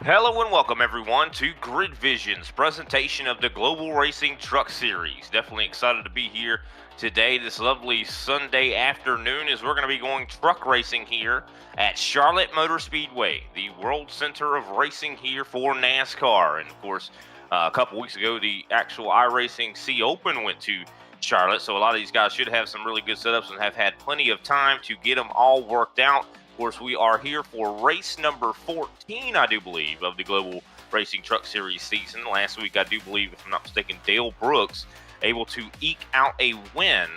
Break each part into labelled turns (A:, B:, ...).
A: Hello and welcome everyone to Grid Vision's presentation of the Global Racing Truck Series. Definitely excited to be here today, this lovely Sunday afternoon, as we're going to be going truck racing here at Charlotte Motor Speedway, the world center of racing here for NASCAR. And of course, a couple weeks ago, the actual iRacing C Open went to Charlotte, so a lot of these guys should have some really good setups and have had plenty of time to get them all worked out. Of course, we are here for race number 14, I do believe, of the Global Racing Truck Series season. Last week, I do believe, if I'm not mistaken, Dale Brooks able to eke out a win.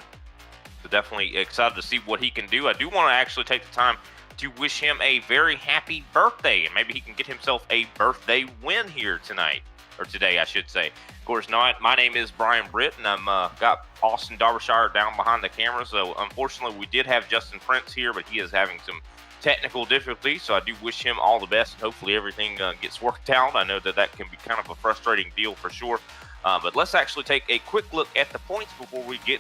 A: So definitely excited to see what he can do. I do want to actually take the time to wish him a very happy birthday, and maybe he can get himself a birthday win here tonight, or today, I should say. Of course, my name is Brian Britt, and I'm got Austin Darbyshire down behind the camera. So unfortunately, we did have Justin Prince here, but he is having some technical difficulties, so I do wish him all the best, and hopefully everything gets worked out. I know that can be kind of a frustrating deal for sure, but let's actually take a quick look at the points before we get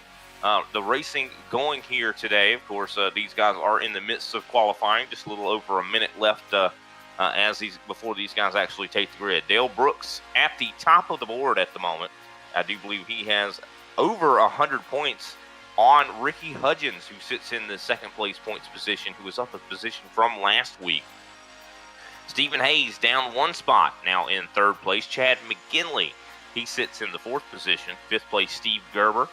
A: the racing going here today. Of course, these guys are in the midst of qualifying, just a little over a minute left before these guys actually take the grid. Dale Brooks at the top of the board at the moment. I do believe he has over 100 points on Ricky Hudgens, who sits in the second place points position, who was up a position from last week. Stephen Hayes down one spot, now in third place. Chad McGinley, he sits in the fourth position. Fifth place, Steve Gerber.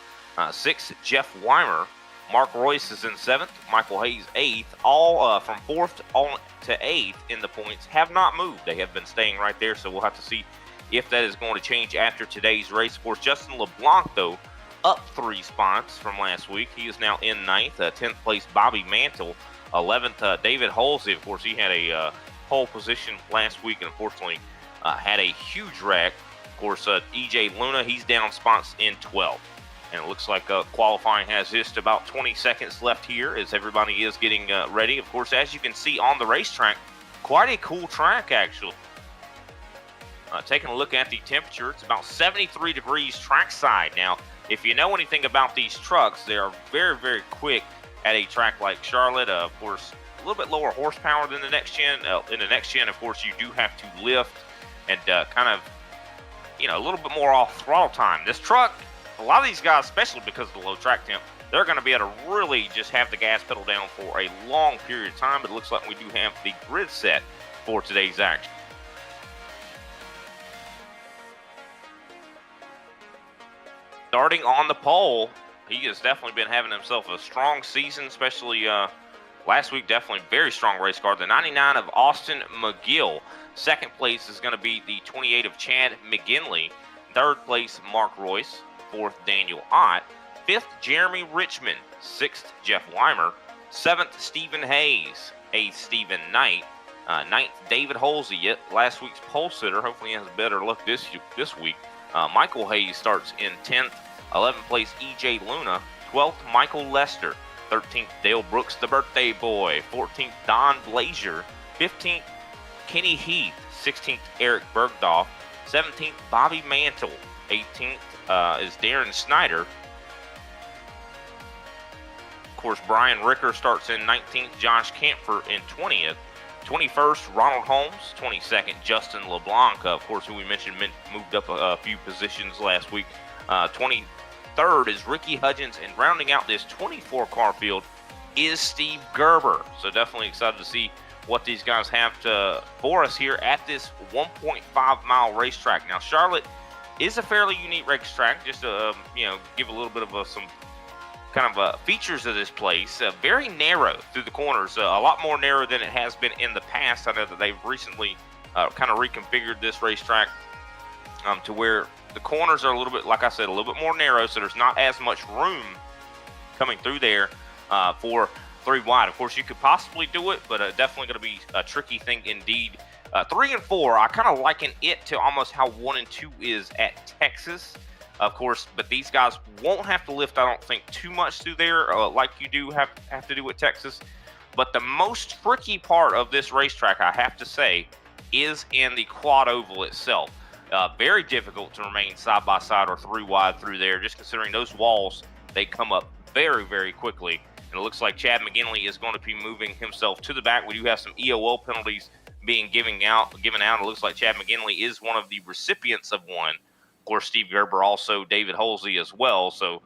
A: Sixth, Jeff Weimer. Mark Royce is in seventh. Michael Hayes, eighth. All from fourth on to eighth in the points have not moved. They have been staying right there, so we'll have to see if that is going to change after today's race. Of course, Justin LeBlanc, though, up 3 spots from last week. He is now in ninth. 10th place, Bobby Mantle. 11th, David Halsey. Of course, he had a pole position last week and unfortunately had a huge wreck. Of course, EJ Luna, he's down spots in 12th. And it looks like qualifying has just about 20 seconds left here as everybody is getting ready. Of course, as you can see on the racetrack, quite a cool track, actually. Taking a look at the temperature, it's about 73 degrees trackside. Now, if you know anything about these trucks, they are very, very quick at a track like Charlotte. Of course, a little bit lower horsepower than the next gen. In the next gen, of course, you do have to lift and kind of, a little bit more off throttle time. This truck, a lot of these guys, especially because of the low track temp, they're going to be able to really just have the gas pedal down for a long period of time. But it looks like we do have the grid set for today's action. Starting on the pole, he has definitely been having himself a strong season, especially last week. Definitely very strong race car. The 99 of Austin McGill. Second place is going to be the 28 of Chad McGinley. Third place, Mark Royce. Fourth, Daniel Ott. Fifth, Jeremy Richmond. Sixth, Jeff Weimer. Seventh, Stephen Hayes. Eighth, Stephen Knight. Ninth, David Halsey. Last week's pole sitter. Hopefully he has better luck this week. Michael Hayes starts in 10th. 11th place, EJ Luna. 12th, Michael Lester. 13th, Dale Brooks, the birthday boy. 14th, Don Blazier. 15th, Kenny Heath. 16th, Eric Bergdorf. 17th, Bobby Mantle. 18th is Darren Snyder. Of course, Brian Ricker starts in 19th. Josh Camphor in 20th. 21st, Ronald Holmes. 22nd, Justin LeBlanc, of course, who we mentioned moved up a few positions last week. 23rd is Ricky Hudgens, and rounding out this 24-car field is Steve Gerber. So definitely excited to see what these guys have for us here at this 1.5-mile racetrack. Now, Charlotte is a fairly unique racetrack. Just to give a little bit of some kind of features of this place. Very narrow through the corners, a lot more narrow than it has been in the past. I know that they've recently kind of reconfigured this racetrack to where the corners are a little bit, like I said, a little bit more narrow, so there's not as much room coming through there for 3 wide. Of course, you could possibly do it, but definitely going to be a tricky thing indeed. 3 and 4, I kind of liken it to almost how 1 and 2 is at Texas. Of course, but these guys won't have to lift, I don't think, too much through there like you do have to do with Texas. But the most tricky part of this racetrack, I have to say, is in the quad oval itself. Very difficult to remain side by side or 3 wide through there, just considering those walls, they come up very, very quickly. And it looks like Chad McGinley is going to be moving himself to the back. We do have some EOL penalties being given out. It looks like Chad McGinley is one of the recipients of one. Of course, Steve Gerber, also David Holsey as well. So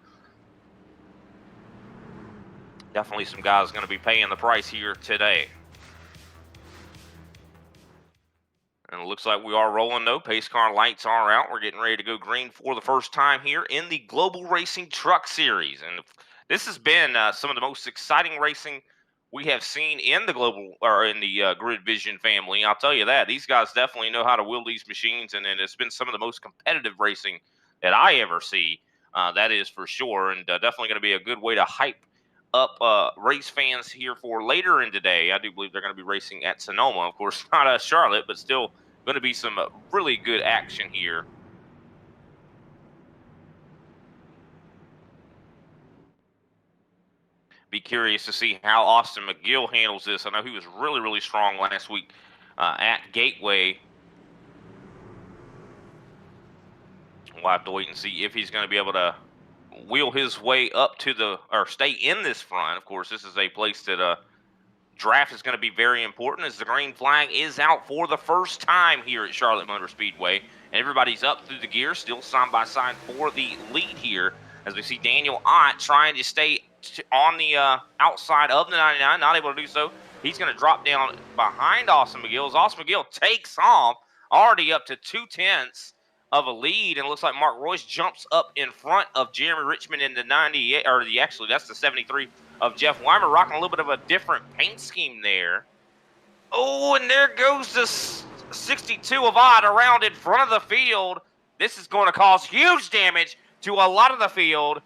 A: definitely some guys going to be paying the price here today. And it looks like we are rolling though. Pace car lights are out. We're getting ready to go green for the first time here in the Global Racing Truck Series. And this has been some of the most exciting racing we have seen in the Grid Vision family. I'll tell you that. These guys definitely know how to wheel these machines, and it's been some of the most competitive racing that I ever see. That is for sure, and definitely going to be a good way to hype up race fans here for later in the day. I do believe they're going to be racing at Sonoma, of course, not Charlotte, but still going to be some really good action here. Be curious to see how Austin McGill handles this. I know he was really, really strong last week at Gateway. We'll have to wait and see if he's going to be able to wheel his way up to or stay in this front. Of course, this is a place that draft is going to be very important, as the green flag is out for the first time here at Charlotte Motor Speedway, and everybody's up through the gear, still side by side for the lead here, as we see Daniel Ott trying to stay on the outside of the 99, not able to do so. He's going to drop down behind Austin McGill, as Austin McGill takes off, already up to 2/10 of a lead, and it looks like Mark Royce jumps up in front of Jeremy Richmond in the 98, or actually that's the 73 of Jeff Weimer, rocking a little bit of a different paint scheme there. Oh, and there goes the 62 of Odd around in front of the field. This is going to cause huge damage to a lot of the field.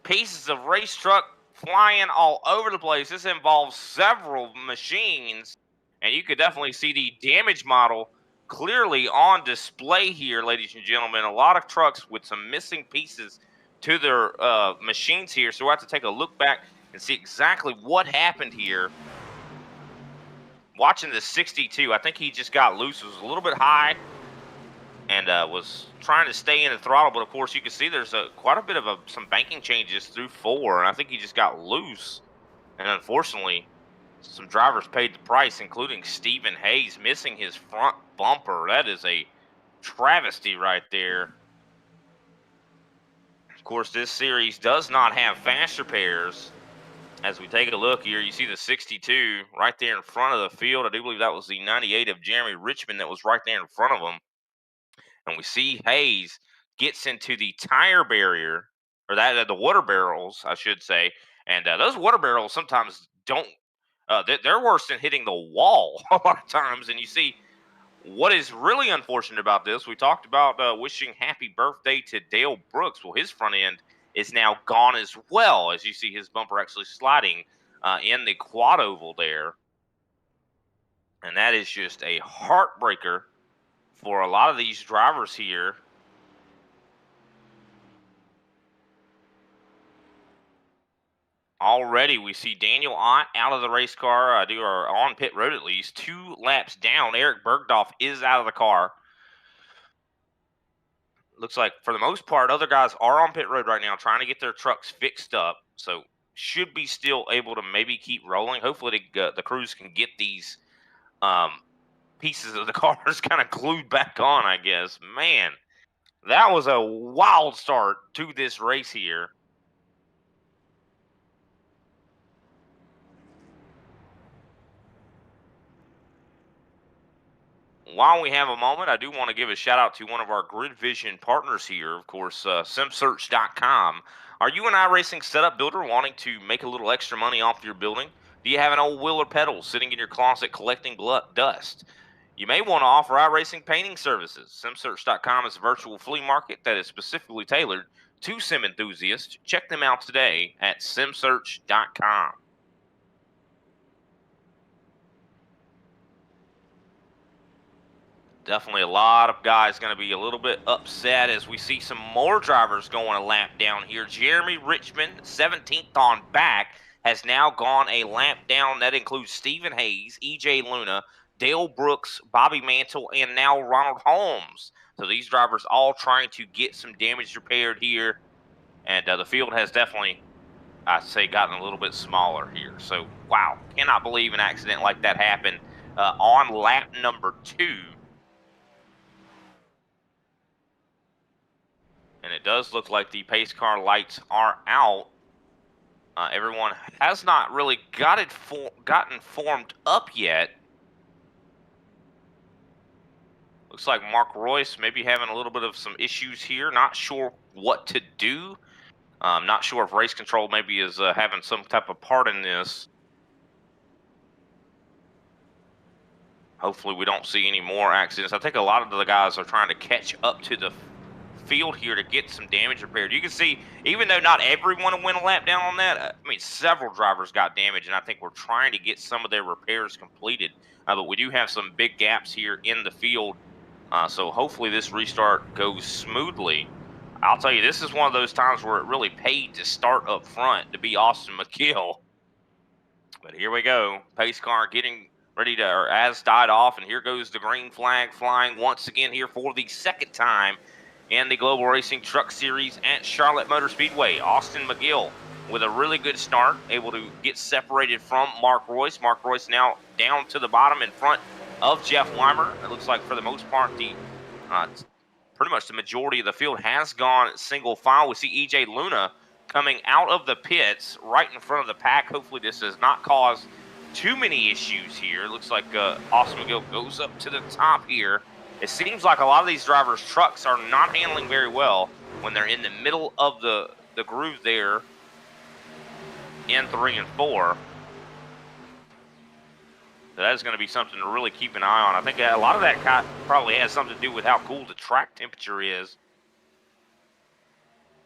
A: Pieces of race truck flying all over the place. This involves several machines, and you could definitely see the damage model clearly on display here, ladies and gentlemen. A lot of trucks with some missing pieces to their machines here, so we'll have to take a look back and see exactly what happened here. Watching the 62, I think he just got loose. It was a little bit high and was trying to stay in the throttle, but of course you can see there's quite a bit of some banking changes through 4, and I think he just got loose, and unfortunately some drivers paid the price, including Stephen Hayes missing his front bumper. That is a travesty right there. Of course, this series does not have fast repairs. As we take a look here, you see the 62 right there in front of the field. I do believe that was the 98 of Jeremy Richmond that was right there in front of him. And we see Hayes gets into the tire barrier, or the water barrels, I should say. And those water barrels sometimes don't, they're worse than hitting the wall a lot of times. And you see what is really unfortunate about this, we talked about wishing happy birthday to Dale Brooks. Well, his front end is now gone as well, as you see his bumper actually sliding in the quad oval there. And that is just a heartbreaker for a lot of these drivers here. Already we see Daniel Ott out of the race car, or on pit road at least, 2 laps down. Eric Bergdorf is out of the car. Looks like for the most part, other guys are on pit road right now trying to get their trucks fixed up. So should be still able to maybe keep rolling. Hopefully the crews can get these pieces of the cars kind of glued back on, I guess. Man, that was a wild start to this race here. While we have a moment, I do want to give a shout out to one of our Grid Vision partners here, of course, SimSearch.com. Are you an iRacing setup builder wanting to make a little extra money off your building? Do you have an old wheel or pedal sitting in your closet collecting dust? You may want to offer iRacing painting services. SimSearch.com is a virtual flea market that is specifically tailored to sim enthusiasts. Check them out today at SimSearch.com. Definitely a lot of guys going to be a little bit upset as we see some more drivers going a lap down here. Jeremy Richmond, 17th on back, has now gone a lap down. That includes Stephen Hayes, EJ Luna, Dale Brooks, Bobby Mantle, and now Ronald Holmes. So these drivers all trying to get some damage repaired here. And the field has definitely, I'd say, gotten a little bit smaller here. So, wow, cannot believe an accident like that happened on lap number 2. And it does look like the pace car lights are out. Everyone has not really gotten formed up yet. Looks like Mark Royce maybe having a little bit of some issues here. Not sure what to do. Not sure if race control maybe is having some type of part in this. Hopefully we don't see any more accidents. I think a lot of the guys are trying to catch up to the field here to get some damage repaired. You can see, even though not everyone went a lap down on that, I mean, several drivers got damaged, and I think we're trying to get some of their repairs completed. But we do have some big gaps here in the field, so hopefully this restart goes smoothly. I'll tell you, this is one of those times where it really paid to start up front to be Austin McGill. But here we go. Pace car getting ready to, or has died off, and here goes the green flag flying once again here for the second time in the Global Racing Truck Series at Charlotte Motor Speedway. Austin McGill with a really good start, able to get separated from Mark Royce. Mark Royce now down to the bottom in front of Jeff Weimer. It looks like for the most part, the pretty much the majority of the field has gone single file. We see EJ Luna coming out of the pits right in front of the pack. Hopefully this does not cause too many issues here. It looks like Austin McGill goes up to the top here. It seems like a lot of these drivers' trucks are not handling very well when they're in the middle of the groove there in 3 and 4. So that is going to be something to really keep an eye on. I think a lot of that probably has something to do with how cool the track temperature is.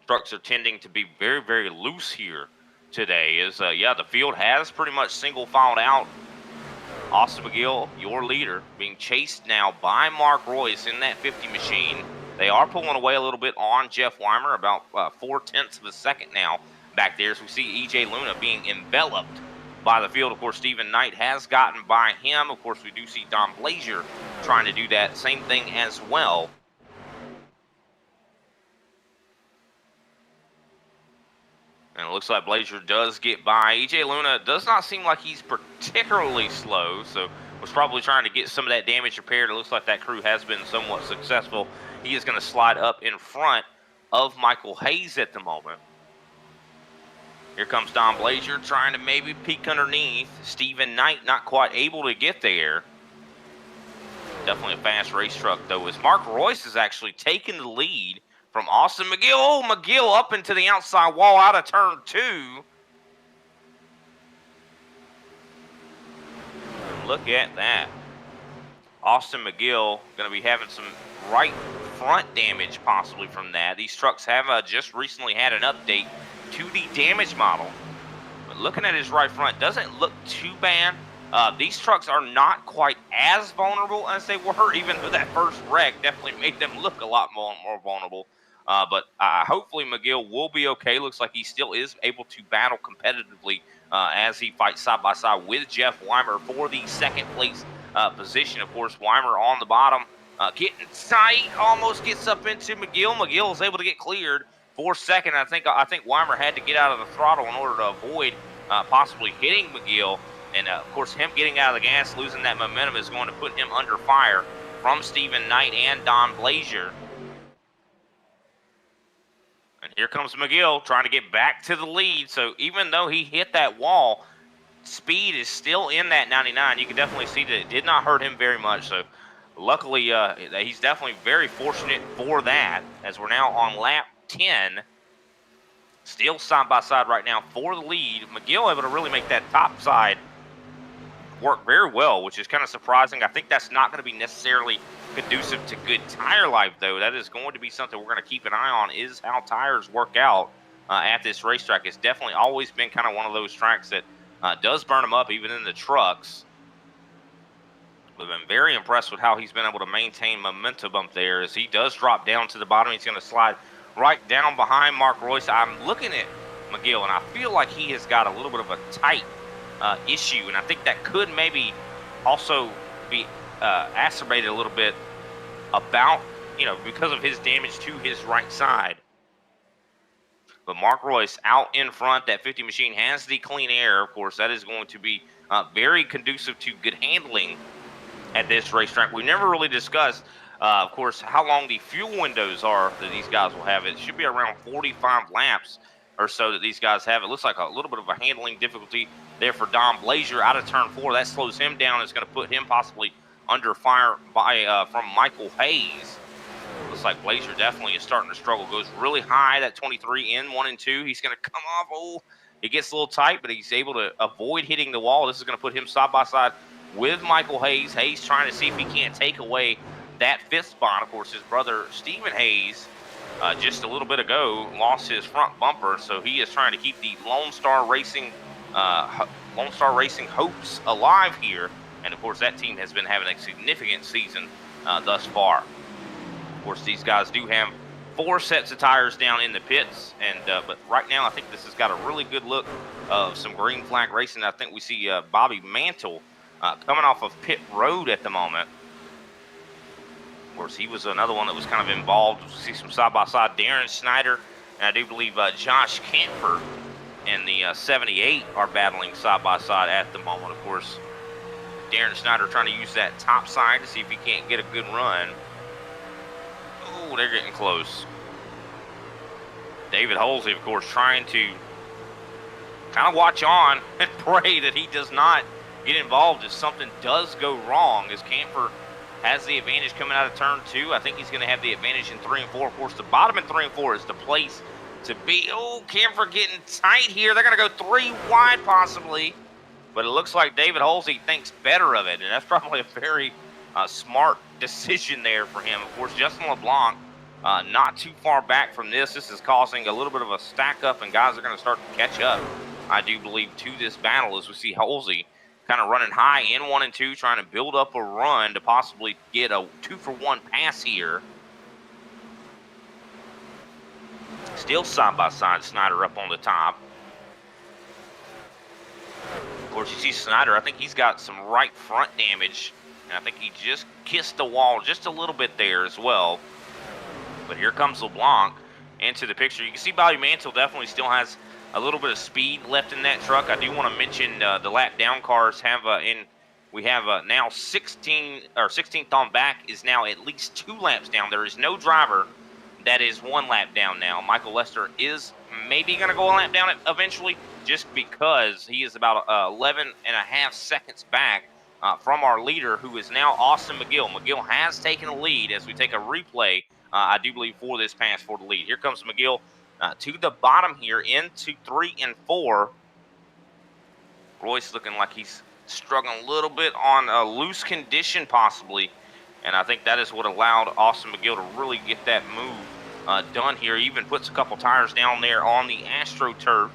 A: Trucks are tending to be very, very loose here today. Yeah, the field has pretty much single filed out. Austin McGill, your leader, being chased now by Mark Royce in that 50 machine. They are pulling away a little bit on Jeff Weimer, about 0.4 of a second now back there. So we see EJ Luna being enveloped by the field. Of course, Stephen Knight has gotten by him. Of course, we do see Don Blazier trying to do that same thing as well. And it looks like Blazier does get by. EJ Luna does not seem like he's particularly slow, so was probably trying to get some of that damage repaired. It looks like that crew has been somewhat successful. He is going to slide up in front of Michael Hayes at the moment. Here comes Don Blazier trying to maybe peek underneath. Stephen Knight not quite able to get there. Definitely a fast race truck, though, as Mark Royce is actually taking the lead from Austin McGill. Oh, McGill up into the outside wall out of turn 2. Look at that. Austin McGill going to be having some right front damage possibly from that. These trucks have just recently had an update to the damage model. But looking at his right front, doesn't look too bad. These trucks are not quite as vulnerable as they were, even though that first wreck definitely made them look a lot more vulnerable. But hopefully McGill will be okay. Looks like he still is able to battle competitively as he fights side by side with Jeff Weimer for the second place position. Of course, Weimer on the bottom, getting tight, almost gets up into McGill. McGill is able to get cleared for second. I think Weimer had to get out of the throttle in order to avoid possibly hitting McGill. And of course, him getting out of the gas, losing that momentum, is going to put him under fire from Stephen Knight and Don Blazier. And here comes McGill trying to get back to the lead. So even though he hit that wall, speed is still in that 99. You can definitely see that it did not hurt him very much. So luckily, he's definitely very fortunate for that, as we're now on lap 10. Still side by side right now for the lead. McGill able to really make that top side work very well, which is kind of surprising. I think that's not going to be necessarily conducive to good tire life, though. That is going to be something we're going to keep an eye on, is how tires work out at this racetrack. It's definitely always been kind of one of those tracks that does burn them up, even in the trucks. We've been very impressed with how he's been able to maintain momentum up there. As he does drop down to the bottom, he's going to slide right down behind Mark Royce. I'm looking at McGill, and I feel like he has got a little bit of a tight issue, and I think that could maybe also be exacerbated a little bit about, because of his damage to his right side. But Mark Royce out in front. That 50 machine has the clean air. Of course, that is going to be very conducive to good handling at this racetrack. We never really discussed, of course, how long the fuel windows are that these guys will have. It should be around 45 laps or so that these guys have. It looks like a little bit of a handling difficulty there for Don Blazier out of turn 4. That slows him down. It's going to put him possibly under fire by from Michael Hayes. Looks like Blazier definitely is starting to struggle. Goes really high, that 23 in 1 and 2. He's going to come off. Oh, it gets a little tight, but he's able to avoid hitting the wall. This is going to put him side by side with Michael Hayes. Hayes trying to see if he can't take away that 5th spot. Of course, his brother Stephen Hayes just a little bit ago lost his front bumper, so he is trying to keep the Lone Star Racing hopes alive here. And of course, that team has been having a significant season thus far. Of course, these guys do have 4 sets of tires down in the pits, and but right now I think this has got a really good look of some green flag racing. I think we see Bobby Mantle coming off of pit road at the moment. Of course, he was another one that was kind of involved. We see some side-by-side Darren Snyder, and I do believe Josh Camper and the 78 are battling side-by-side at the moment. Of course, Darren Snyder trying to use that top side to see if he can't get a good run. Oh, they're getting close. David Holsey, of course, trying to kind of watch on and pray that he does not get involved if something does go wrong, as Camper has the advantage coming out of turn 2. I think he's going to have the advantage in 3 and 4. Of course, the bottom in 3 and 4 is the place to be. Oh, Camper getting tight here. They're going to go 3 wide possibly, but it looks like David Holsey thinks better of it, and that's probably a very smart decision there for him. Of course, Justin LeBlanc not too far back from this. This is causing a little bit of a stack up, and guys are going to start to catch up, I do believe, to this battle, as we see Holsey kind of running high in 1 and 2, trying to build up a run to possibly get a 2-for-1 pass here. Still side by side, Snyder up on the top. Of course, you see Snyder, I think he's got some right front damage, and I think he just kissed the wall just a little bit there as well. But here comes LeBlanc into the picture. You can see Bobby Mantle definitely still has a little bit of speed left in that truck. I do want to mention the lap down cars have we have now 16th on back is now at least 2 laps down. There is no driver that is 1 lap down now. Michael Lester is maybe going to go a lap down eventually, just because he is about 11 and a half seconds back from our leader, who is now Austin McGill. McGill has taken the lead as we take a replay, I do believe, for this pass for the lead. Here comes McGill to the bottom here into 3 and 4. Royce looking like he's struggling a little bit on a loose condition possibly, and I think that is what allowed Austin McGill to really get that move done here. He even puts a couple tires down there on the AstroTurf,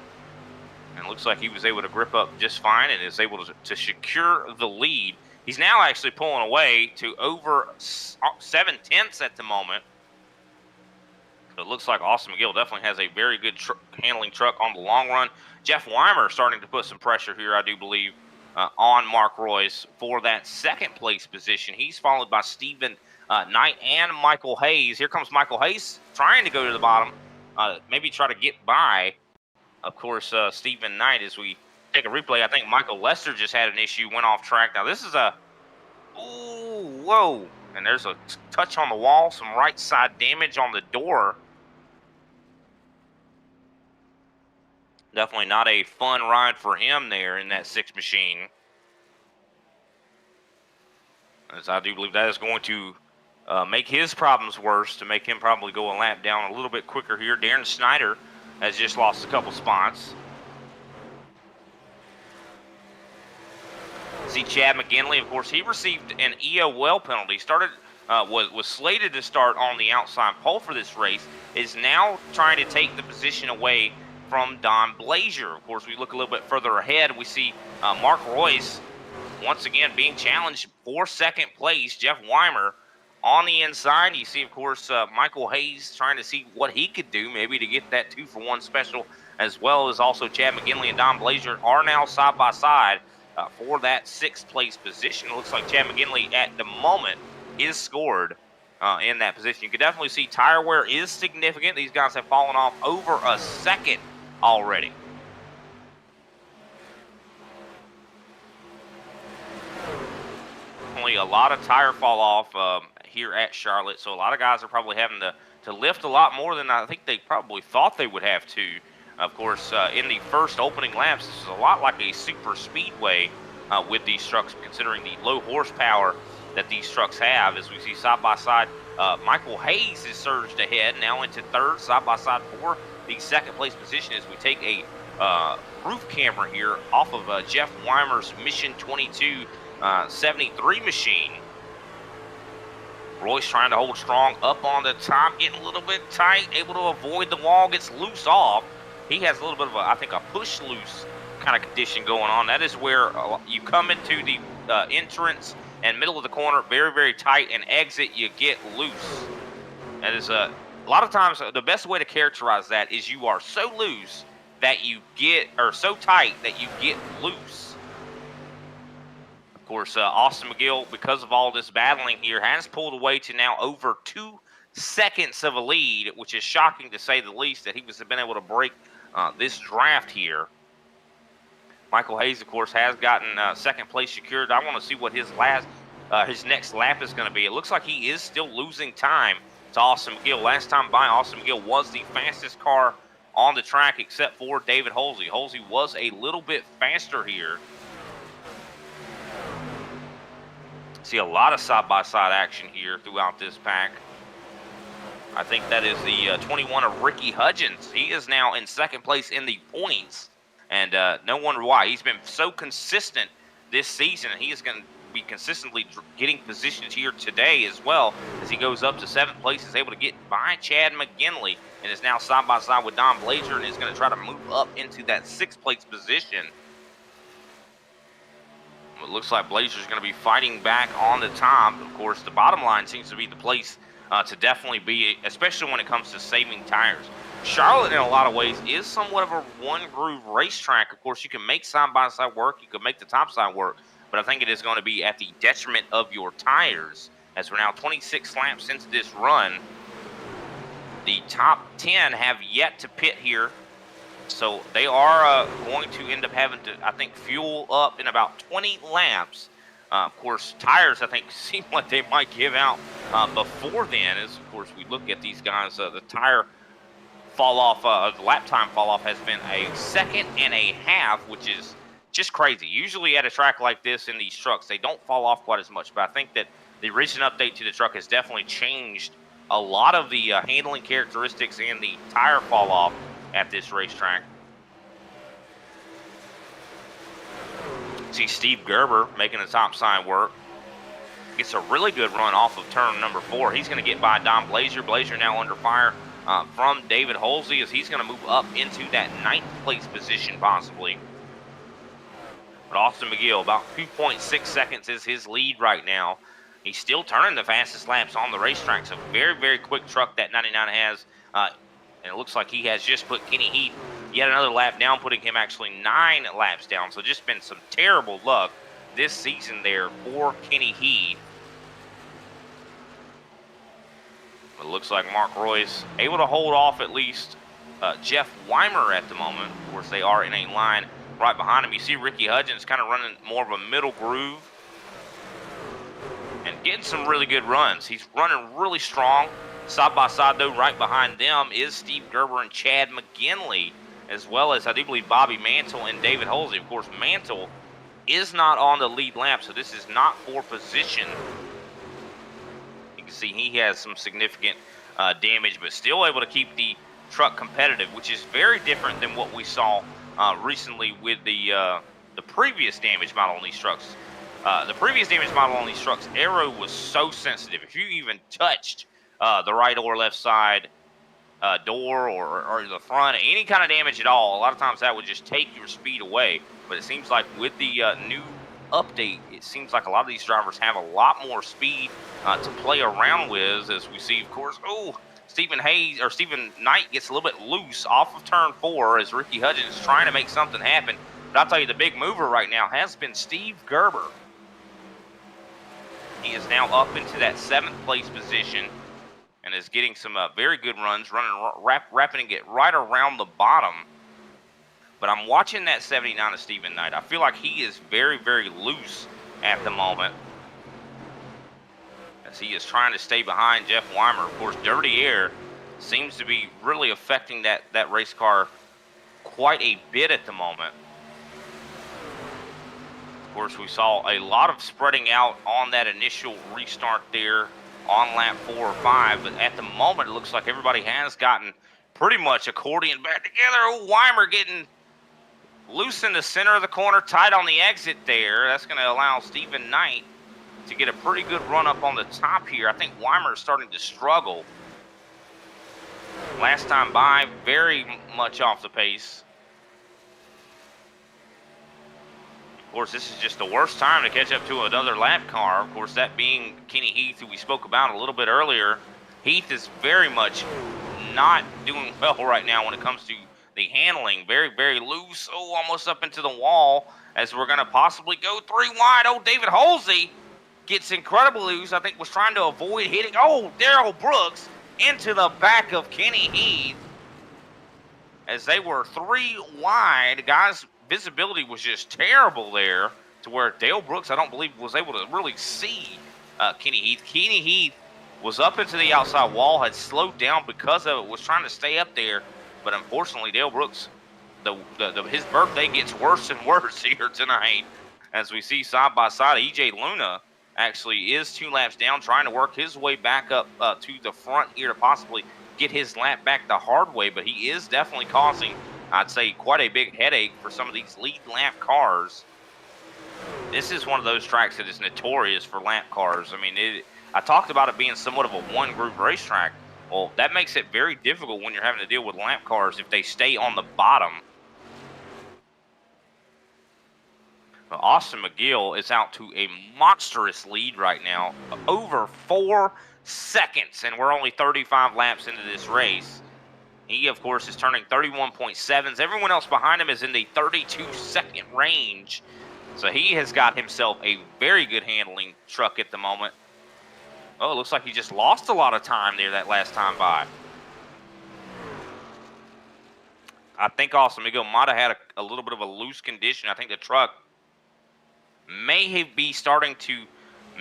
A: and looks like he was able to grip up just fine and is able to secure the lead. He's now actually pulling away to over 7/10 at the moment. It looks like Austin McGill definitely has a very good handling truck on the long run. Jeff Weimer starting to put some pressure here, I do believe, on Mark Royce for that 2nd place position. He's followed by Stephen Knight and Michael Hayes. Here comes Michael Hayes trying to go to the bottom, maybe try to get by, of course, Stephen Knight. As we take a replay, I think Michael Lester just had an issue, went off track. Now this is a, ooh, whoa, and there's a touch on the wall, some right side damage on the door. Definitely not a fun ride for him there in that 6 machine. As I do believe that is going to make his problems worse, to make him probably go a lap down a little bit quicker here. Darren Snyder has just lost a couple spots. See Chad McGinley, of course, he received an EOL penalty. Was slated to start on the outside pole for this race, is now trying to take the position away from Don Blazier. Of course, we look a little bit further ahead. We see Mark Royce once again being challenged for 2nd place. Jeff Weimer on the inside. You see, of course, Michael Hayes trying to see what he could do, maybe to get that 2-for-1 special, as well as also Chad McGinley and Don Blazier are now side by side for that 6th place position. It looks like Chad McGinley at the moment is scored in that position. You can definitely see tire wear is significant. These guys have fallen off over a second already. definitely a lot of tire fall off here at Charlotte. So a lot of guys are probably having to lift a lot more than I think they probably thought they would have to. Of course, in the first opening laps, this is a lot like a super speedway with these trucks, considering the low horsepower that these trucks have. As we see side by side, Michael Hayes is surged ahead, now into third, side by side for the second place position as we take a roof camera here off of Jeff Weimer's Mission 22 73 machine. Royce trying to hold strong up on the top, getting a little bit tight, able to avoid the wall, gets loose off. He has a little bit of I think a push loose kind of condition going on. That is where you come into the entrance and middle of the corner very, very tight, and exit, you get loose. That is a lot of times the best way to characterize that is you are so loose that you get, or so tight that you get loose. Of course, Austin McGill, because of all this battling here, has pulled away to now over 2 seconds of a lead, which is shocking to say the least that he was been able to break this draft here. Michael Hayes, of course, has gotten second place secured. I want to see what his next lap is going to be. It looks like he is still losing time to Austin McGill. Last time by, Austin McGill was the fastest car on the track except for David Holsey. Holsey was a little bit faster here. See a lot of side-by-side action here throughout this pack. I think that is the 21 of Ricky Hudgens. He is now in second place in the points. And no wonder why. He's been so consistent this season. He is going to be consistently getting positions here today as well as he goes up to seventh place. Is able to get by Chad McGinley and is now side by side with Don Blazer and is going to try to move up into that sixth place position. It looks like Blazer's going to be fighting back on the top. Of course, the bottom line seems to be the place to definitely be, especially when it comes to saving tires. Charlotte, in a lot of ways, is somewhat of a one-groove racetrack. Of course, you can make side-by-side work. You can make the top side work. But I think it is going to be at the detriment of your tires. As we're now 26 laps into this run, the top 10 have yet to pit here. So they are going to end up having to, I think, fuel up in about 20 laps. Of course, tires, I think, seem like they might give out before then. As, of course, we look at these guys, the tire fall off, the lap time fall off has been a second and a half, which is just crazy. Usually at a track like this in these trucks, they don't fall off quite as much. But I think that the recent update to the truck has definitely changed a lot of the handling characteristics and the tire fall off at this racetrack. See Steve Gerber making the top side work. Gets a really good run off of turn number 4. He's going to get by Don Blazer. Blazer now under fire from David Holsey as he's going to move up into that 9th place position possibly. But Austin McGill, about 2.6 seconds is his lead right now. He's still turning the fastest laps on the racetrack. So very, very quick truck that 99 has. And it looks like he has just put Kenny Heath yet another lap down, putting him actually 9 laps down. So just been some terrible luck this season there for Kenny Heath. It looks like Mark Royce able to hold off at least Jeff Weimer at the moment. Of course, they are in a line right behind him. You see Ricky Hudgens kind of running more of a middle groove and getting some really good runs. He's running really strong. Side by side, though, right behind them is Steve Gerber and Chad McGinley, as well as, I do believe, Bobby Mantle and David Holsey. Of course, Mantle is not on the lead lap, so this is not for position. You can see he has some significant damage, but still able to keep the truck competitive, which is very different than what we saw recently with the previous damage model on these trucks. The previous damage model on these trucks, aero was so sensitive. If you even touched the right or left side door or the front, any kind of damage at all, a lot of times that would just take your speed away. But it seems like with the new update, it seems like a lot of these drivers have a lot more speed to play around with, as we see, of course. Oh, Stephen Knight gets a little bit loose off of turn 4 as Ricky Hudgens is trying to make something happen. But I'll tell you, the big mover right now has been Steve Gerber. He is now up into that 7th place position and is getting some very good runs, wrapping it right around the bottom. But I'm watching that 79 of Stephen Knight. I feel like he is very, very loose at the moment. as he is trying to stay behind Jeff Weimer. Of course, dirty air seems to be really affecting that race car quite a bit at the moment. Of course, we saw a lot of spreading out on that initial restart there on lap 4 or 5, but at the moment it looks like everybody has gotten pretty much accordion back together. Oh, Weimer getting loose in the center of the corner, tight on the exit there. That's going to allow Stephen Knight to get a pretty good run up on the top here. I think Weimer is starting to struggle. Last time by, very much off the pace. Of course, this is just the worst time to catch up to another lap car. Of course, that being Kenny Heath, who we spoke about a little bit earlier. Heath is very much not doing well right now when it comes to the handling. Very, very loose. Oh, almost up into the wall as we're going to possibly go 3 wide. Oh, David Halsey gets incredibly loose. I think was trying to avoid hitting. Oh, Darrell Brooks into the back of Kenny Heath as they were 3 wide. Guys, visibility was just terrible there to where Dale Brooks, I don't believe, was able to really see Kenny Heath. Kenny Heath was up into the outside wall, had slowed down because of it, was trying to stay up there, but unfortunately Dale Brooks, his birthday gets worse and worse here tonight as we see side by side. EJ Luna actually is 2 laps down, trying to work his way back up to the front here to possibly get his lap back the hard way, but he is definitely causing, I'd say, quite a big headache for some of these lead lap cars. This is one of those tracks that is notorious for lap cars. I mean, I talked about it being somewhat of a one-groove racetrack. Well, that makes it very difficult when you're having to deal with lap cars if they stay on the bottom. Well, Austin McGill is out to a monstrous lead right now, over 4 seconds, and we're only 35 laps into this race. He, of course, is turning 31.7s. Everyone else behind him is in the 32-second range. So he has got himself a very good handling truck at the moment. Oh, it looks like he just lost a lot of time there that last time by. I think Austin McGill might have had a little bit of a loose condition. I think the truck may be starting to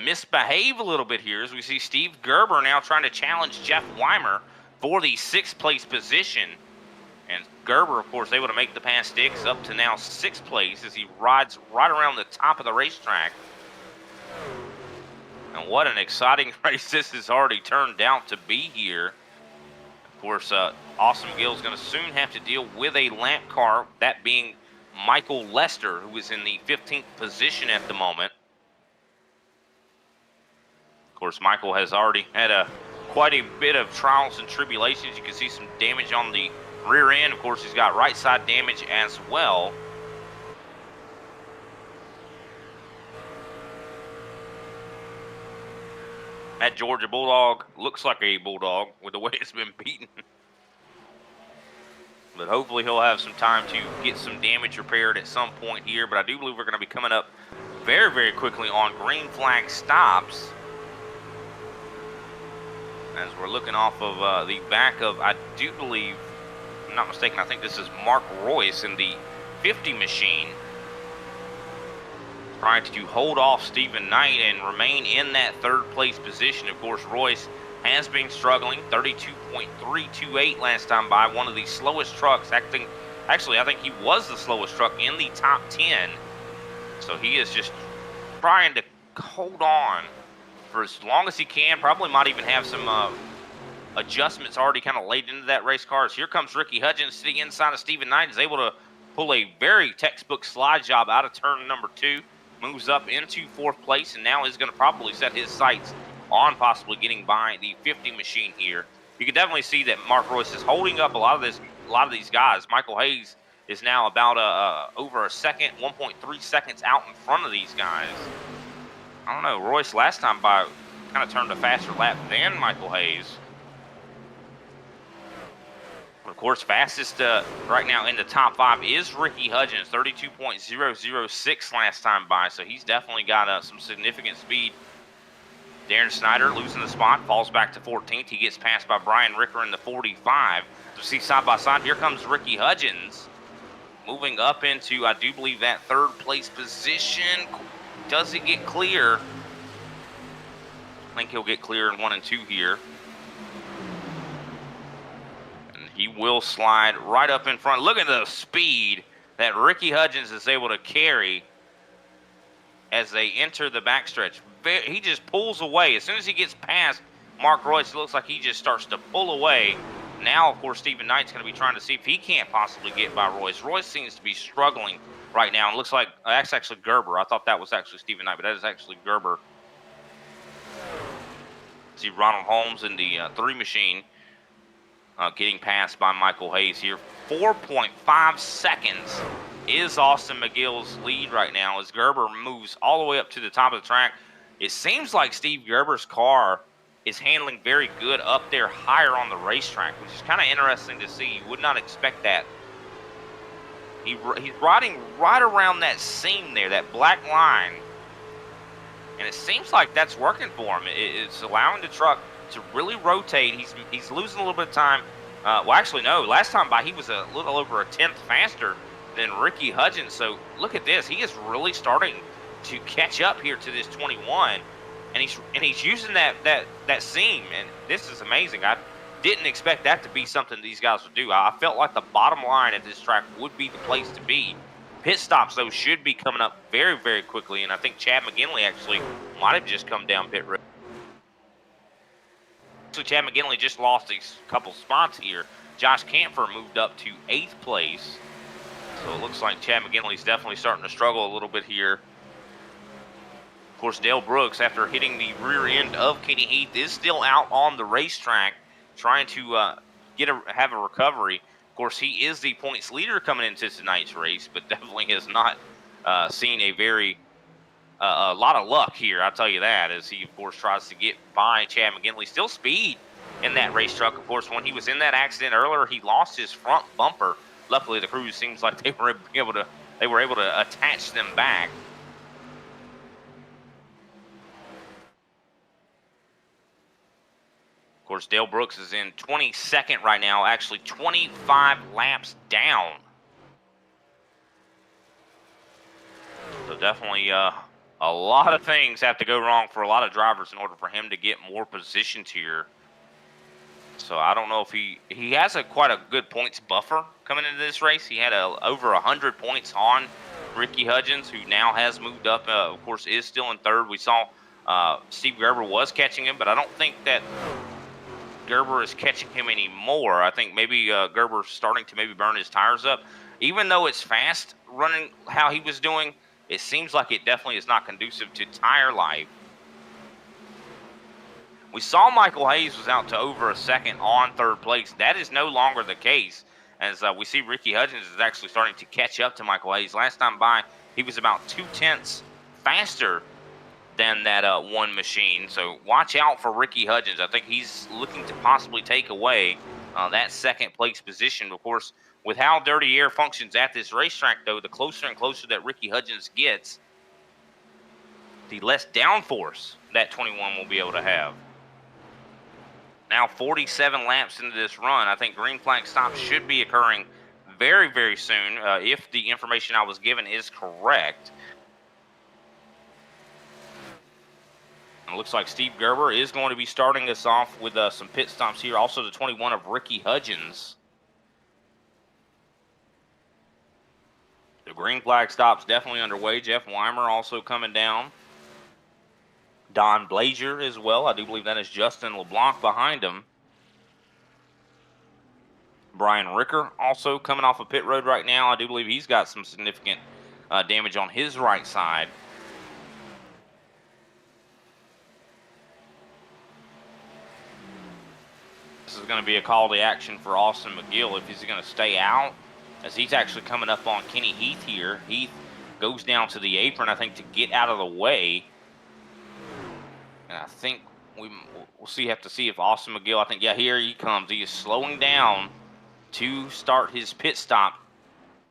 A: misbehave a little bit here as we see Steve Gerber now trying to challenge Jeff Weimer for the 6th place position. And Gerber, of course, able to make the pass sticks up to now 6th place as he rides right around the top of the racetrack. And what an exciting race this has already turned out to be here. Of course, Austin McGill is going to soon have to deal with a lap car, that being Michael Lester, who is in the 15th position at the moment. Of course, Michael has already had quite a bit of trials and tribulations. You can see some damage on the rear end. Of course, he's got right side damage as well. That Georgia Bulldog looks like a Bulldog with the way it's been beaten. But hopefully he'll have some time to get some damage repaired at some point here. But I do believe we're going to be coming up very, very quickly on green flag stops. As we're looking off of the back of, I do believe, if I'm not mistaken, I think this is Mark Royce in the 50 machine. Trying to hold off Stephen Knight and remain in that 3rd place position. Of course, Royce has been struggling, 32.328 last time by, one of the slowest trucks. Actually, I think he was the slowest truck in the top 10. So he is just trying to hold on for as long as he can. Probably might even have some adjustments already kind of laid into that race car. So here comes Ricky Hudgens sitting inside of Stephen Knight. Is able to pull a very textbook slide job out of turn number 2. Moves up into 4th place, and now is going to probably set his sights on possibly getting by the 50 machine here. You can definitely see that Mark Royce is holding up a lot of these guys. Michael Hayes is now about over a second, 1.3 seconds out in front of these guys. I don't know, Royce last time by kind of turned a faster lap than Michael Hayes. Of course, fastest right now in the top 5 is Ricky Hudgens, 32.006 last time by, so he's definitely got some significant speed. Darren Snyder losing the spot, falls back to 14th. He gets passed by Brian Ricker in the 45. So see side by side, here comes Ricky Hudgens, moving up into, I do believe, that 3rd place position. Does it get clear? I think he'll get clear in 1 and 2 here. And he will slide right up in front. Look at the speed that Ricky Hudgens is able to carry as they enter the backstretch. He just pulls away. As soon as he gets past Mark Royce, it looks like he just starts to pull away. Now, of course, Stephen Knight's going to be trying to see if he can't possibly get by Royce. Royce seems to be struggling right now. It looks like that's actually Gerber. I thought that was actually Stephen Knight, but that is actually Gerber. See Ronald Holmes in the 3 machine getting passed by Michael Hayes here. 4.5 seconds is Austin McGill's lead right now as Gerber moves all the way up to the top of the track. It seems like Steve Gerber's car is handling very good up there higher on the racetrack, which is kind of interesting to see. You would not expect that. He's riding right around that seam there, that black line, and it seems like that's working for him. It's allowing the truck to really rotate. He's losing a little bit of time. Well, actually, no. Last time by, he was a little over a tenth faster than Ricky Hudgens. So look at this. He is really starting to catch up here to this 21. And he's using that seam, and this is amazing. I didn't expect that to be something these guys would do. I felt like the bottom line at this track would be the place to be. Pit stops, though, should be coming up very, very quickly, and I think Chad McGinley actually might have just come down pit road. So Chad McGinley just lost a couple spots here. Josh Camphor moved up to 8th place. So it looks like Chad McGinley's definitely starting to struggle a little bit here. Of course, Dale Brooks, after hitting the rear end of Kenny Heath, is still out on the racetrack trying to have a recovery. Of course, he is the points leader coming into tonight's race, but definitely has not seen a lot of luck here, I'll tell you that, as he, of course, tries to get by Chad McGinley. Still speed in that race truck. Of course, when he was in that accident earlier, he lost his front bumper. Luckily, the crew seems like they were able to attach them back. Of course, Dale Brooks is in 22nd right now, actually 25 laps down. So definitely a lot of things have to go wrong for a lot of drivers in order for him to get more positions here. So I don't know if he has quite a good points buffer coming into this race. He had over 100 points on Ricky Hudgens, who now has moved up. Of course, is still in 3rd. We saw Steve Gerber was catching him, but I don't think that Gerber is catching him anymore. I think maybe Gerber's starting to maybe burn his tires up. Even though it's fast running how he was doing, it seems like it definitely is not conducive to tire life. We saw Michael Hayes was out to over a second on 3rd place. That is no longer the case, as we see Ricky Hudgens is actually starting to catch up to Michael Hayes. Last time by, he was about 2/10 faster than that 1 machine. So watch out for Ricky Hudgens. I think he's looking to possibly take away that 2nd place position. Of course, with how dirty air functions at this racetrack, though, the closer and closer that Ricky Hudgens gets, the less downforce that 21 will be able to have. Now 47 laps into this run. I think green flag stops should be occurring very, very soon if the information I was given is correct. It looks like Steve Gerber is going to be starting us off with some pit stops here. Also the 21 of Ricky Hudgens. The green flag stop's definitely underway. Jeff Weimer also coming down. Don Blazier as well. I do believe that is Justin LeBlanc behind him. Brian Ricker also coming off of pit road right now. I do believe he's got some significant damage on his right side. This is going to be a call to action for Austin McGill if he's going to stay out, as he's actually coming up on Kenny Heath here. Heath goes down to the apron, I think, to get out of the way. And I think we'll have to see if Austin McGill, I think, yeah, here he comes. He is slowing down to start his pit stop,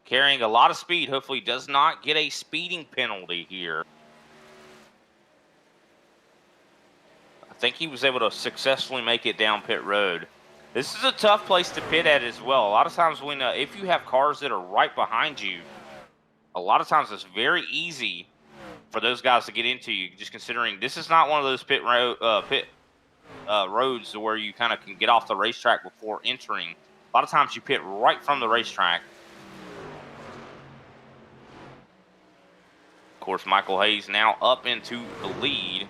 A: carrying a lot of speed. Hopefully does not get a speeding penalty here. I think he was able to successfully make it down pit road. This is a tough place to pit at as well. A lot of times when if you have cars that are right behind you, a lot of times it's very easy for those guys to get into. You just considering this is not one of those pit roads where you kind of can get off the racetrack before entering. A lot of times you pit right from the racetrack. Of course, Michael Hayes now up into the lead.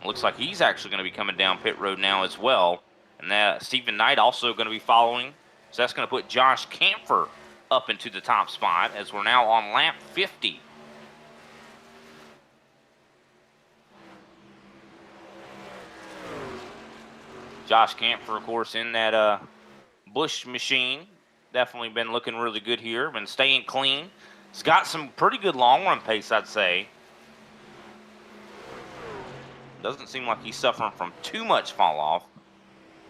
A: It looks like he's actually going to be coming down pit road now as well. And that Stephen Knight also going to be following. So that's going to put Josh Camphor up into the top spot as we're now on lap 50. Josh Camphor, of course, in that Busch machine. Definitely been looking really good here. Been staying clean. He's got some pretty good long run pace, I'd say. Doesn't seem like he's suffering from too much fall off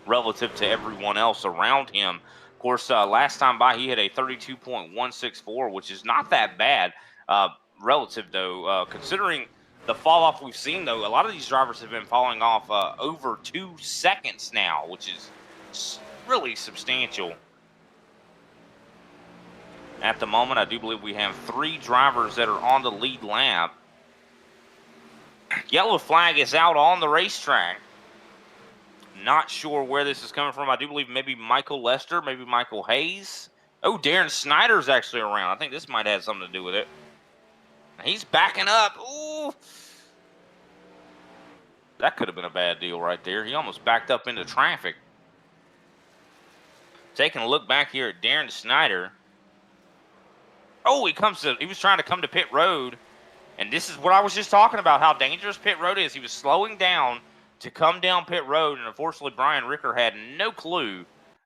A: relative to everyone else around him. Of course, last time by, he had a 32.164, which is not that bad relative, though. Considering the fall off we've seen, though, a lot of these drivers have been falling off over 2 seconds now, which is really substantial. At the moment, I do believe we have 3 drivers that are on the lead lap. Yellow flag is out on the racetrack. Not sure where this is coming from. I do believe maybe Michael Lester, maybe Michael Hayes. Oh, Darren Snyder's actually around. I think this might have something to do with it. He's backing up. Ooh. That could have been a bad deal right there. He almost backed up into traffic. Taking a look back here at Darren Snyder. Oh, he was trying to come to pit road. And this is what I was just talking about, how dangerous pit road is. He was slowing down to come down pit road, and unfortunately Brian Ricker had no clue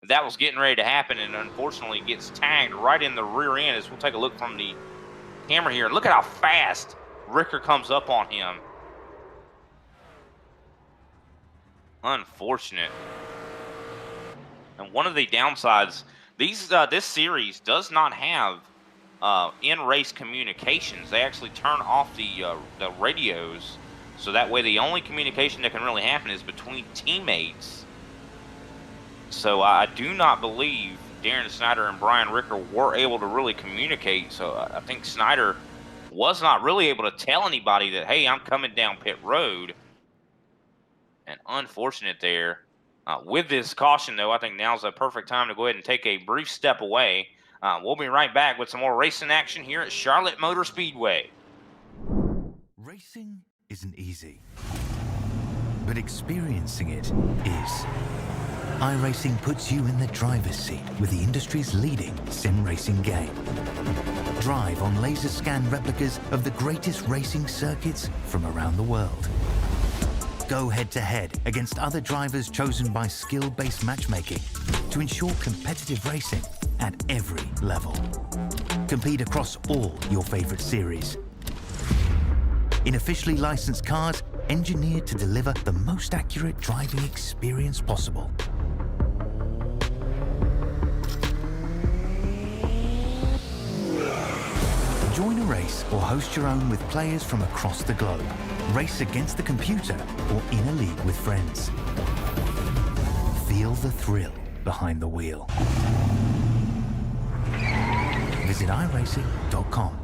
A: that was getting ready to happen, and unfortunately gets tagged right in the rear end. As we'll take a look from the camera here. Look at how fast Ricker comes up on him. Unfortunate. And one of the downsides, this series does not have in-race communications. They actually turn off the radios, so that way the only communication that can really happen is between teammates. So I do not believe Darren Snyder and Brian Ricker were able to really communicate. So I think Snyder was not really able to tell anybody that, hey, I'm coming down pit road. And unfortunate there. With this caution, though, I think now's a perfect time to go ahead and take a brief step away. We'll be right back with some more racing action here at Charlotte Motor Speedway.
B: Racing isn't easy, but experiencing it is. iRacing puts you in the driver's seat with the industry's leading sim racing game. Drive on laser scan replicas of the greatest racing circuits from around the world. Go head-to-head against other drivers chosen by skill-based matchmaking to ensure competitive racing at every level. Compete across all your favorite series. In officially licensed cars, engineered to deliver the most accurate driving experience possible. Join a race or host your own with players from across the globe. Race against the computer or in a league with friends. Feel the thrill behind the wheel. Visit iRacing.com.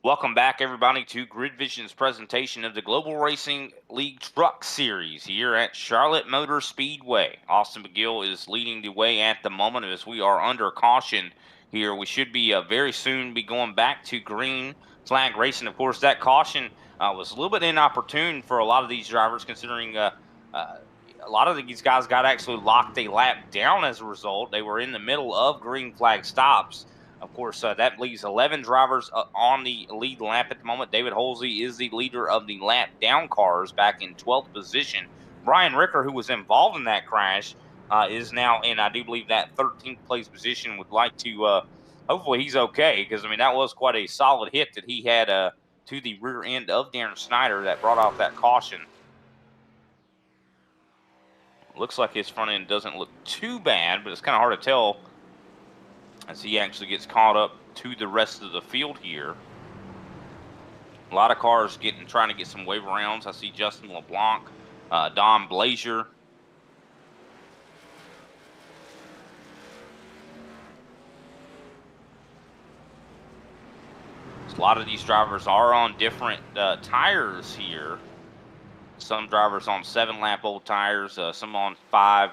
A: Welcome back, everybody, to Grid Vision's presentation of the Global Racing League Truck Series here at Charlotte Motor Speedway. Austin McGill is leading the way at the moment as we are under caution here. We should be very soon be going back to green flag racing. Of course, that caution was a little bit inopportune for a lot of these drivers, considering a lot of these guys got actually locked a lap down as a result. They were in the middle of green flag stops. Of course, that leaves 11 drivers on the lead lap at the moment. David Holsey is the leader of the lap down cars back in 12th position. Brian Ricker, who was involved in that crash, is now in, I do believe, that 13th place position. Would like to, hopefully he's okay, because, I mean, that was quite a solid hit that he had to the rear end of Darren Snyder that brought off that caution. Looks like his front end doesn't look too bad, but it's kind of hard to tell as he actually gets caught up to the rest of the field here. A lot of cars trying to get some wave rounds. I see Justin LeBlanc, Dom Blazier. A lot of these drivers are on different tires here. Some drivers on 7-lap-old tires, some on 5.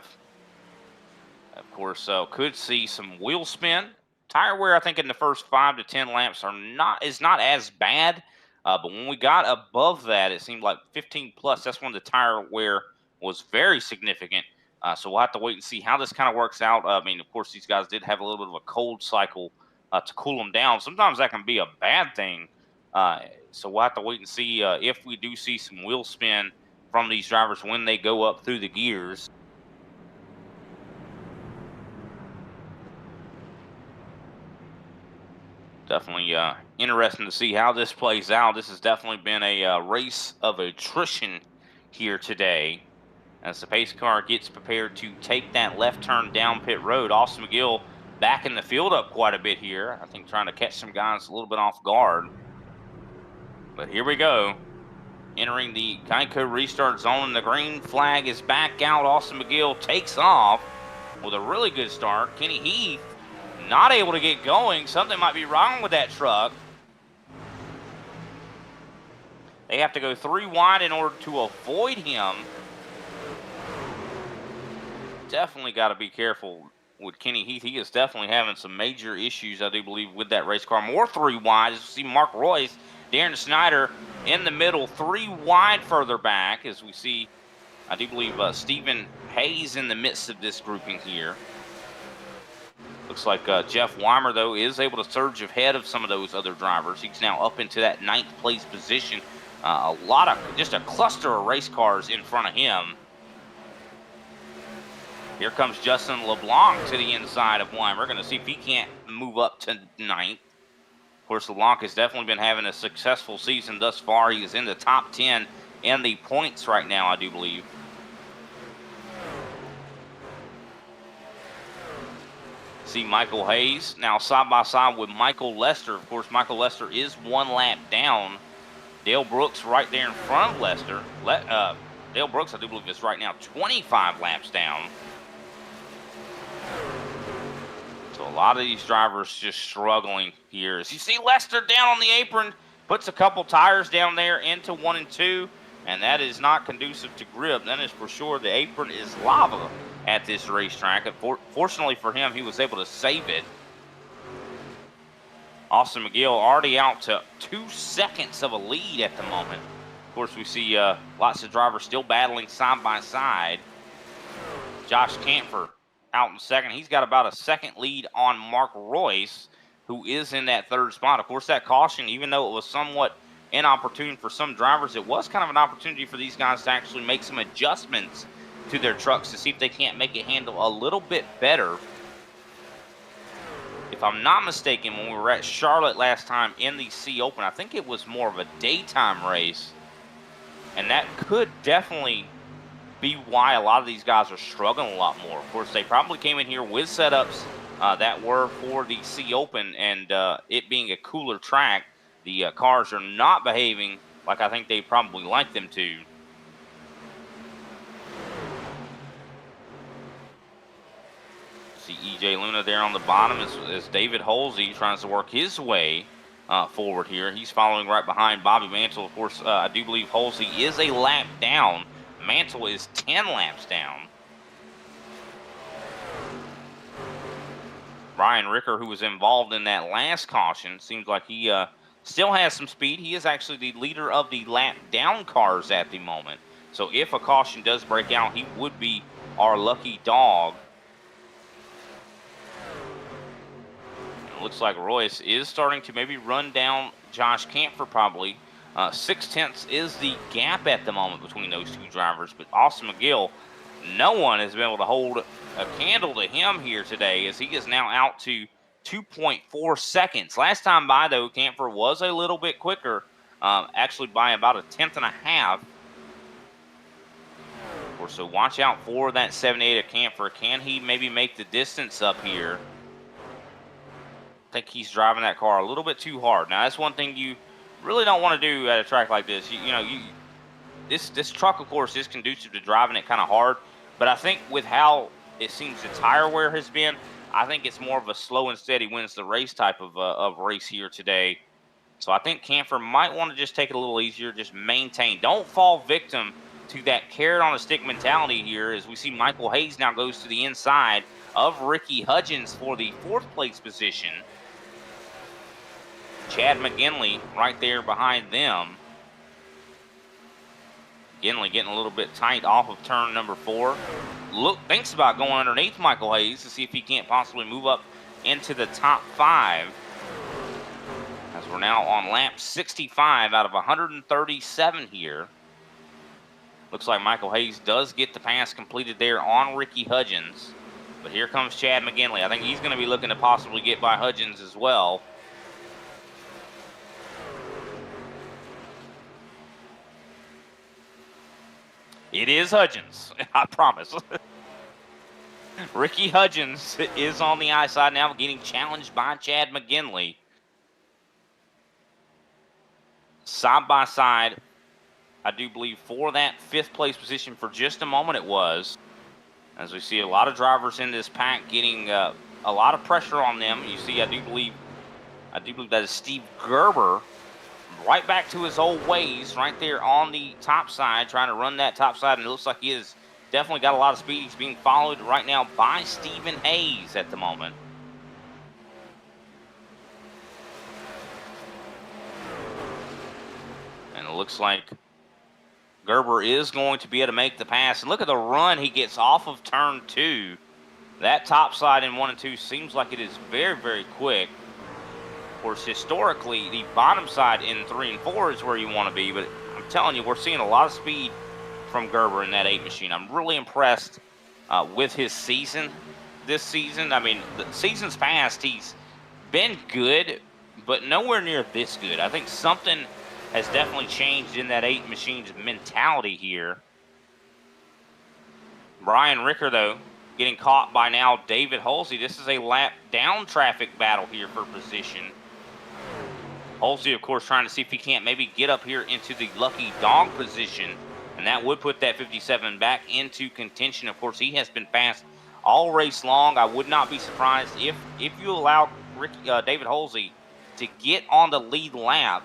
A: Of course, could see some wheel spin. Tire wear, I think, in the first 5 to 10 laps is not as bad. But when we got above that, it seemed like 15 plus. That's when the tire wear was very significant. So we'll have to wait and see how this kind of works out. I mean, of course, these guys did have a little bit of a cold cycle to cool them down. Sometimes that can be a bad thing. So we'll have to wait and see if we do see some wheel spin from these drivers when they go up through the gears. Definitely interesting to see how this plays out. This has definitely been a race of attrition here today as the pace car gets prepared to take that left turn down pit road. Austin McGill backing the field up quite a bit here. I think trying to catch some guys a little bit off guard. But here we go. Entering the Geico restart zone, and the green flag is back out. Austin McGill takes off with a really good start. Kenny Heath not able to get going. Something might be wrong with that truck. They have to go 3 wide in order to avoid him. Definitely got to be careful with Kenny Heath. He is definitely having some major issues, I do believe, with that race car. More 3 wide. As we see Mark Royce, Darren Snyder in the middle, 3 wide further back, as we see, I do believe, Stephen Hayes in the midst of this grouping here. Looks like Jeff Weimer, though, is able to surge ahead of some of those other drivers. He's now up into that 9th place position. Just a cluster of race cars in front of him. Here comes Justin LeBlanc to the inside of Weimer. Going to see if he can't move up to 9th. Of course, LeBlanc has definitely been having a successful season thus far. He is in the top 10 in the points right now, I do believe. See Michael Hayes now side by side with Michael Lester. Of course, Michael Lester is 1 lap down. Dale Brooks right there in front of Lester. Dale Brooks, I do believe, is right now 25 laps down. So a lot of these drivers just struggling here. As you see Lester down on the apron, puts a couple tires down there into 1 and 2, and that is not conducive to grip. That is for sure. The apron is lava at this racetrack. Fortunately for him, he was able to save it. Austin McGill already out to 2 seconds of a lead at the moment. Of course, we see lots of drivers still battling side by side. Josh Camphor out in second. He's got about a second lead on Mark Royce, who is in that 3rd spot. Of course, that caution, even though it was somewhat inopportune for some drivers, it was kind of an opportunity for these guys to actually make some adjustments to their trucks to see if they can't make it handle a little bit better. If I'm not mistaken, when we were at Charlotte last time in the C Open, I think it was more of a daytime race, and that could definitely be why a lot of these guys are struggling a lot more. Of course, they probably came in here with setups that were for the C Open, and it being a cooler track, the cars are not behaving like I think they probably like them to. See EJ Luna there on the bottom as David Holsey tries to work his way forward here. He's following right behind Bobby Mantle. Of course, I do believe Halsey is a lap down. Mantle is 10 laps down. Ryan Ricker, who was involved in that last caution, seems like he still has some speed. He is actually the leader of the lap down cars at the moment. So if a caution does break out, he would be our lucky dog. It looks like Royce is starting to maybe run down Josh Camphor probably. 6/10 is the gap at the moment between those two drivers. But Austin McGill, no one has been able to hold a candle to him here today, as he is now out to 2.4 seconds. Last time by, though, Camphor was a little bit quicker, actually by about a tenth and a half. So watch out for that 78 of Camphor. Can he maybe make the distance up here? I think he's driving that car a little bit too hard. Now, that's one thing you really don't want to do at a track like this. This truck, of course, is conducive to driving it kind of hard. But I think with how it seems the tire wear has been, I think it's more of a slow and steady wins the race type of race here today. So I think Camphor might want to just take it a little easier, just maintain. Don't fall victim to that carrot on a stick mentality here, as we see Michael Hayes now goes to the inside of Ricky Hudgens for the 4th place position. Chad McGinley right there behind them. McGinley getting a little bit tight off of turn number 4. Thinks about going underneath Michael Hayes to see if he can't possibly move up into the top 5. As we're now on lap 65 out of 137 here. Looks like Michael Hayes does get the pass completed there on Ricky Hudgens. But here comes Chad McGinley. I think he's going to be looking to possibly get by Hudgens as well. It is Hudgens, I promise. Ricky Hudgens is on the outside now, getting challenged by Chad McGinley. Side by side, I do believe, for that 5th place position for just a moment it was. As we see a lot of drivers in this pack getting a lot of pressure on them. You see, I do believe that is Steve Gerber, right back to his old ways, right there on the top side, trying to run that top side, and it looks like he has definitely got a lot of speed. He's being followed right now by Stephen Hayes at the moment. And it looks like Gerber is going to be able to make the pass. And look at the run he gets off of turn 2. That top side in 1 and 2 seems like it is very, very quick. Of course, historically, the bottom side in 3 and 4 is where you want to be. But I'm telling you, we're seeing a lot of speed from Gerber in that 8 machine. I'm really impressed with his season this season. I mean, the seasons past, he's been good, but nowhere near this good. I think something has definitely changed in that 8 machine's mentality here. Brian Ricker, though, getting caught by now David Halsey. This is a lap down traffic battle here for position. Halsey, of course, trying to see if he can't maybe get up here into the lucky dog position, and that would put that 57 back into contention. Of course, he has been fast all race long. I would not be surprised if you allowed David Halsey to get on the lead lap.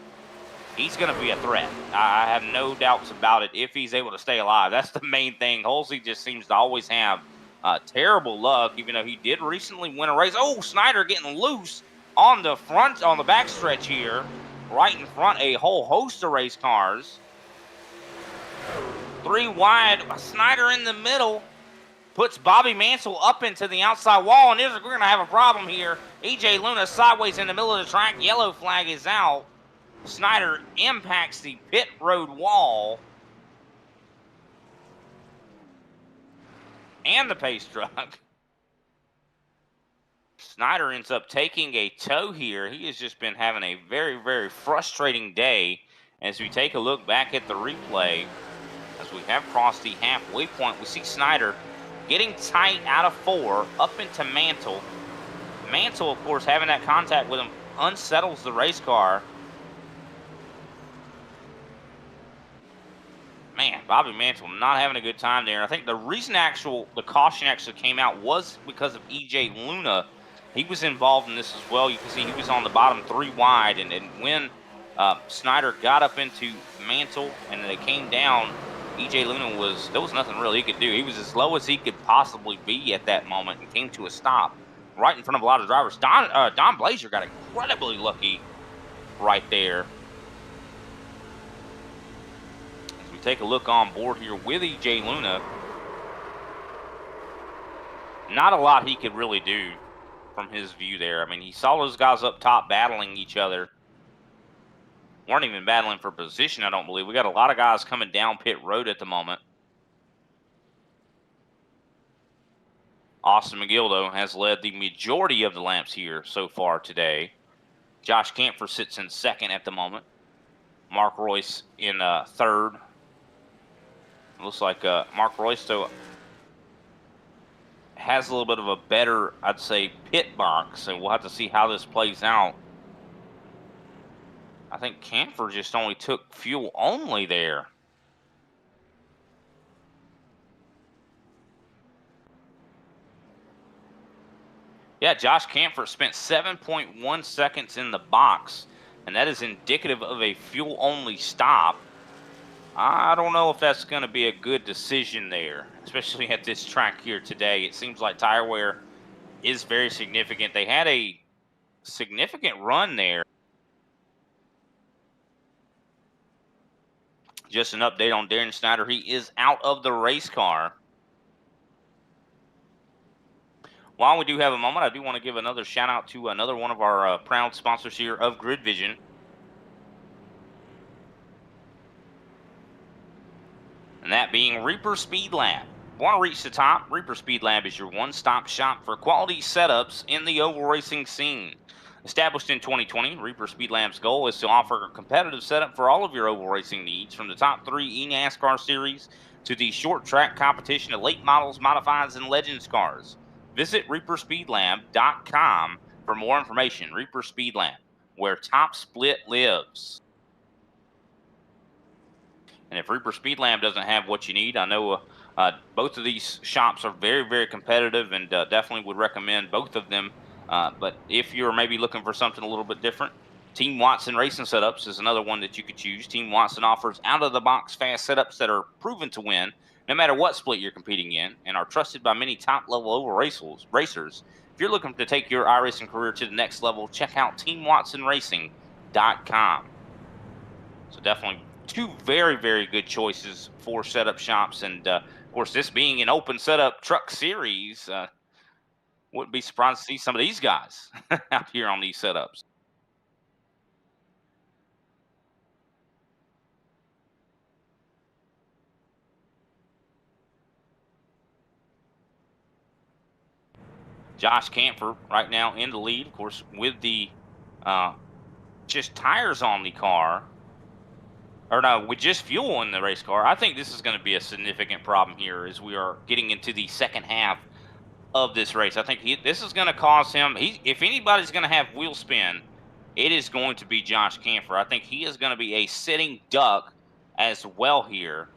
A: He's going to be a threat. I have no doubts about it if he's able to stay alive. That's the main thing. Halsey just seems to always have terrible luck, even though he did recently win a race. Oh, Snyder getting loose on the backstretch here, right in front, a whole host of race cars. 3 wide, Snyder in the middle, puts Bobby Mansell up into the outside wall, and we're going to have a problem here. EJ Luna sideways in the middle of the track, yellow flag is out. Snyder impacts the pit road wall and the pace truck. Snyder ends up taking a tow here. He has just been having a very, very frustrating day. As we take a look back at the replay, as we have crossed the halfway point, we see Snyder getting tight out of 4 up into Mantle. Mantle, of course, having that contact with him unsettles the race car. Man, Bobby Mantle not having a good time there. I think the reason the caution actually came out was because of EJ Luna he was involved in this as well. You can see he was on the bottom 3 wide, and when Snyder got up into Mantle and they came down, EJ Luna there was nothing really he could do. He was as low as he could possibly be at that moment and came to a stop right in front of a lot of drivers. Don Blazer got incredibly lucky right there. As we take a look on board here with EJ Luna, not a lot he could really do from his view there. I mean, he saw those guys up top battling each other. Weren't even battling for position, I don't believe. We got a lot of guys coming down pit road at the moment. Austin McGill, though, has led the majority of the laps here so far today. Josh Camphor sits in second at the moment. Mark Royce in third. It looks like Mark Royce, though, has a little bit of a better, I'd say, pit box, so we'll have to see how this plays out. I think Camphor just only took fuel only there. Yeah, Josh Camphor spent 7.1 seconds in the box, and that is indicative of a fuel-only stop. I don't know if that's going to be a good decision there, especially at this track here today. It seems like tire wear is very significant. They had a significant run there. Just an update on Darren Snyder. He is out of the race car. While we do have a moment, I do want to give another shout out to another one of our proud sponsors here of Grid Vision. And that being Reaper Speed Lab. Want to reach the top? Reaper Speed Lab is your one-stop shop for quality setups in the oval racing scene. Established in 2020, Reaper Speed Lab's goal is to offer a competitive setup for all of your oval racing needs, from the top 3 eNASCAR series to the short track competition of late models, modifieds, and legends cars. Visit ReaperSpeedLab.com for more information. Reaper Speed Lab, where top split lives. And if Reaper Speed Lab doesn't have what you need, I know both of these shops are very, very competitive, and definitely would recommend both of them. But if you're maybe looking for something a little bit different, Team Watson Racing Setups is another one that you could choose. Team Watson offers out-of-the-box fast setups that are proven to win no matter what split you're competing in, and are trusted by many top-level oval racers. If you're looking to take your iRacing career to the next level, check out TeamWatsonRacing.com. So definitely 2 very, very good choices for setup shops. And, of course, this being an open setup truck series, wouldn't be surprised to see some of these guys out here on these setups. Josh Camphor right now in the lead, of course, with the just tires on the car. Or no, with just fuel in the race car. I think this is going to be a significant problem here as we are getting into the second half of this race. I think this is going to cause him, if anybody's going to have wheel spin, it is going to be Josh Camphor. I think he is going to be a sitting duck as well here.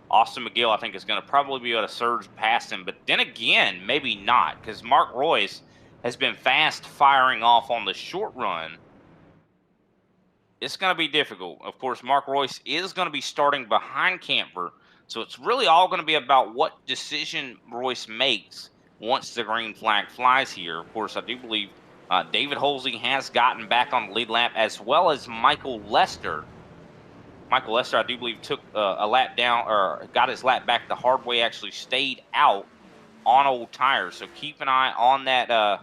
A: Austin McGill, I think, is going to probably be able to surge past him, but then again, maybe not, because Mark Royce has been fast firing off on the short run. It's going to be difficult. Of course, Mark Royce is going to be starting behind Camphor, so it's really all going to be about what decision Royce makes once the green flag flies here. Of course, I do believe David Holsey has gotten back on the lead lap, as well as Michael Lester. Michael Lester, I do believe, took a lap down, or got his lap back the hard way, actually stayed out on old tires. So keep an eye on that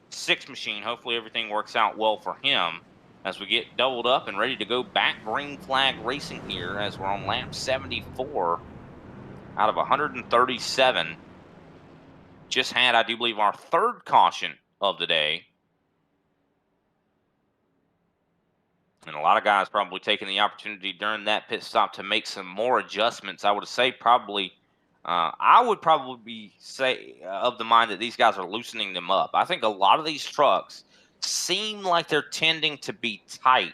A: 6 machine. Hopefully everything works out well for him as we get doubled up and ready to go back green flag racing here, as we're on lap 74 out of 137. Just had, I do believe, our 3rd caution of the day. And a lot of guys probably taking the opportunity during that pit stop to make some more adjustments. I would say probably, I would probably say of the mind that these guys are loosening them up. I think a lot of these trucks seem like they're tending to be tight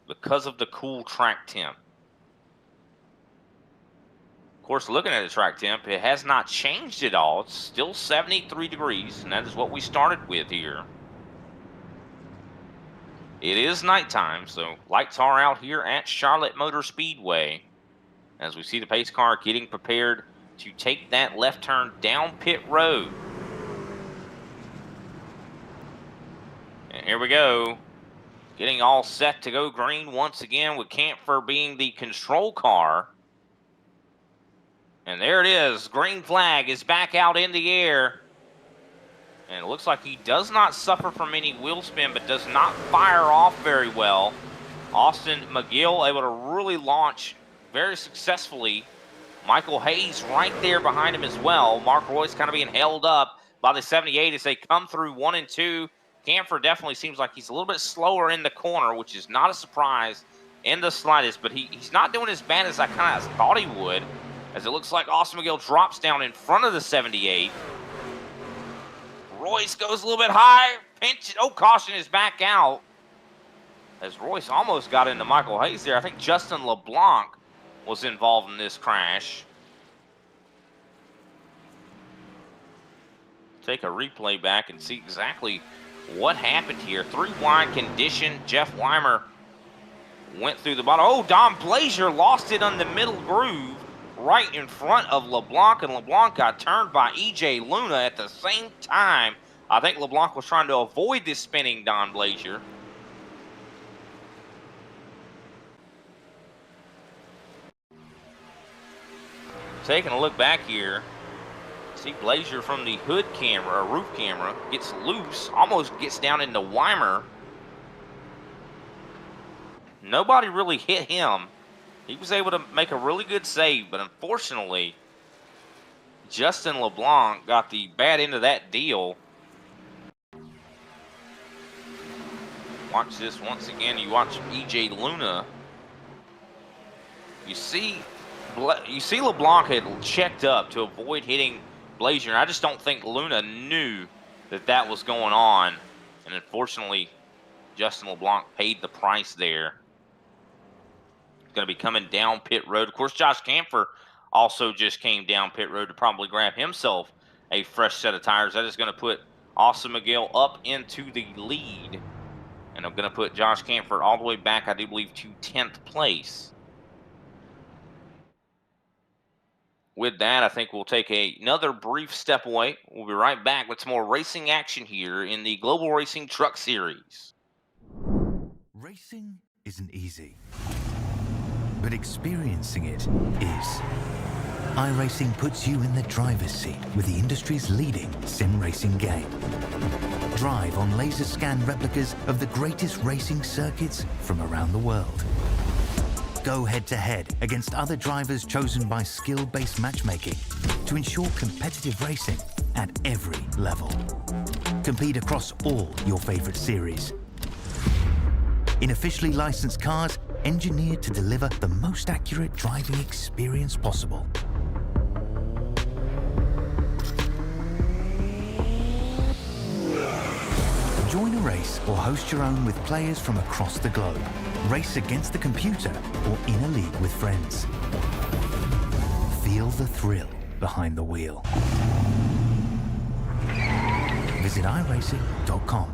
A: because of the cool track temp. Of course, looking at the track temp, it has not changed at all. It's still 73 degrees, and that is what we started with here. It is nighttime, so lights are out here at Charlotte Motor Speedway as we see the pace car getting prepared to take that left turn down pit road. And here we go, getting all set to go green once again with Camphor being the control car. And there it is, green flag is back out in the air. And it looks like he does not suffer from any wheel spin, but does not fire off very well. Austin McGill able to really launch very successfully. Michael Hayes right there behind him as well. Mark Royce kind of being held up by the 78 as they come through 1 and 2. Camphor definitely seems like he's a little bit slower in the corner, which is not a surprise in the slightest, but he's not doing as bad as I kind of thought he would, as it looks like Austin McGill drops down in front of the 78. Royce goes a little bit high, pinch, oh, caution is back out. As Royce almost got into Michael Hayes there. I think Justin LeBlanc was involved in this crash. Take a replay back and see exactly what happened here. 3 wide condition. Jeff Weimer went through the bottom. Oh, Don Blazier lost it on the middle groove right in front of LeBlanc, and LeBlanc got turned by EJ Luna at the same time. I think LeBlanc was trying to avoid this spinning Don Blazier. Taking a look back here, see Blazier from the hood camera, or roof camera, gets loose, almost gets down into Weimer. Nobody really hit him. He was able to make a really good save, but unfortunately, Justin LeBlanc got the bad end of that deal. Watch this once again. You watch EJ Luna. You see LeBlanc had checked up to avoid hitting Blazier, and I just don't think Luna knew that was going on. And unfortunately, Justin LeBlanc paid the price there. Going to be coming down pit road. Of course, Josh Camphor also just came down pit road to probably grab himself a fresh set of tires. That is going to put Austin McGill up into the lead. And I'm going to put Josh Camphor all the way back, I do believe, to 10th place. With that, I think we'll take another brief step away. We'll be right back with some more racing action here in the Global Racing Truck Series.
B: Racing isn't easy, but experiencing it is. iRacing puts you in the driver's seat with the industry's leading sim racing game. Drive on laser scan replicas of the greatest racing circuits from around the world. Go head-to-head against other drivers chosen by skill-based matchmaking to ensure competitive racing at every level. Compete across all your favorite series. In officially licensed cars, engineered to deliver the most accurate driving experience possible. Join a race or host your own with players from across the globe. Race against the computer or in a league with friends. Feel the thrill behind the wheel. Visit iRacing.com.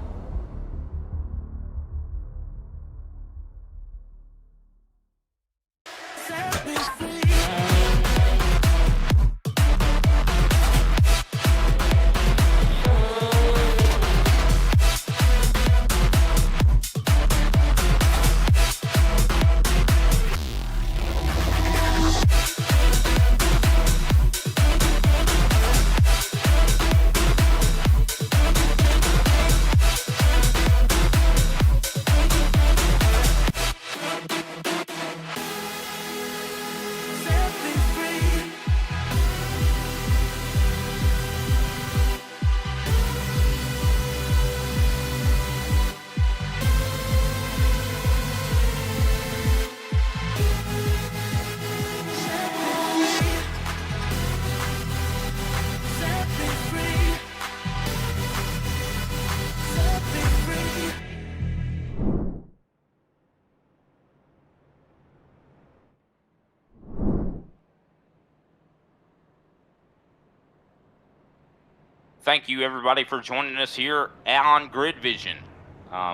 A: Thank you, everybody, for joining us here on Grid Vision.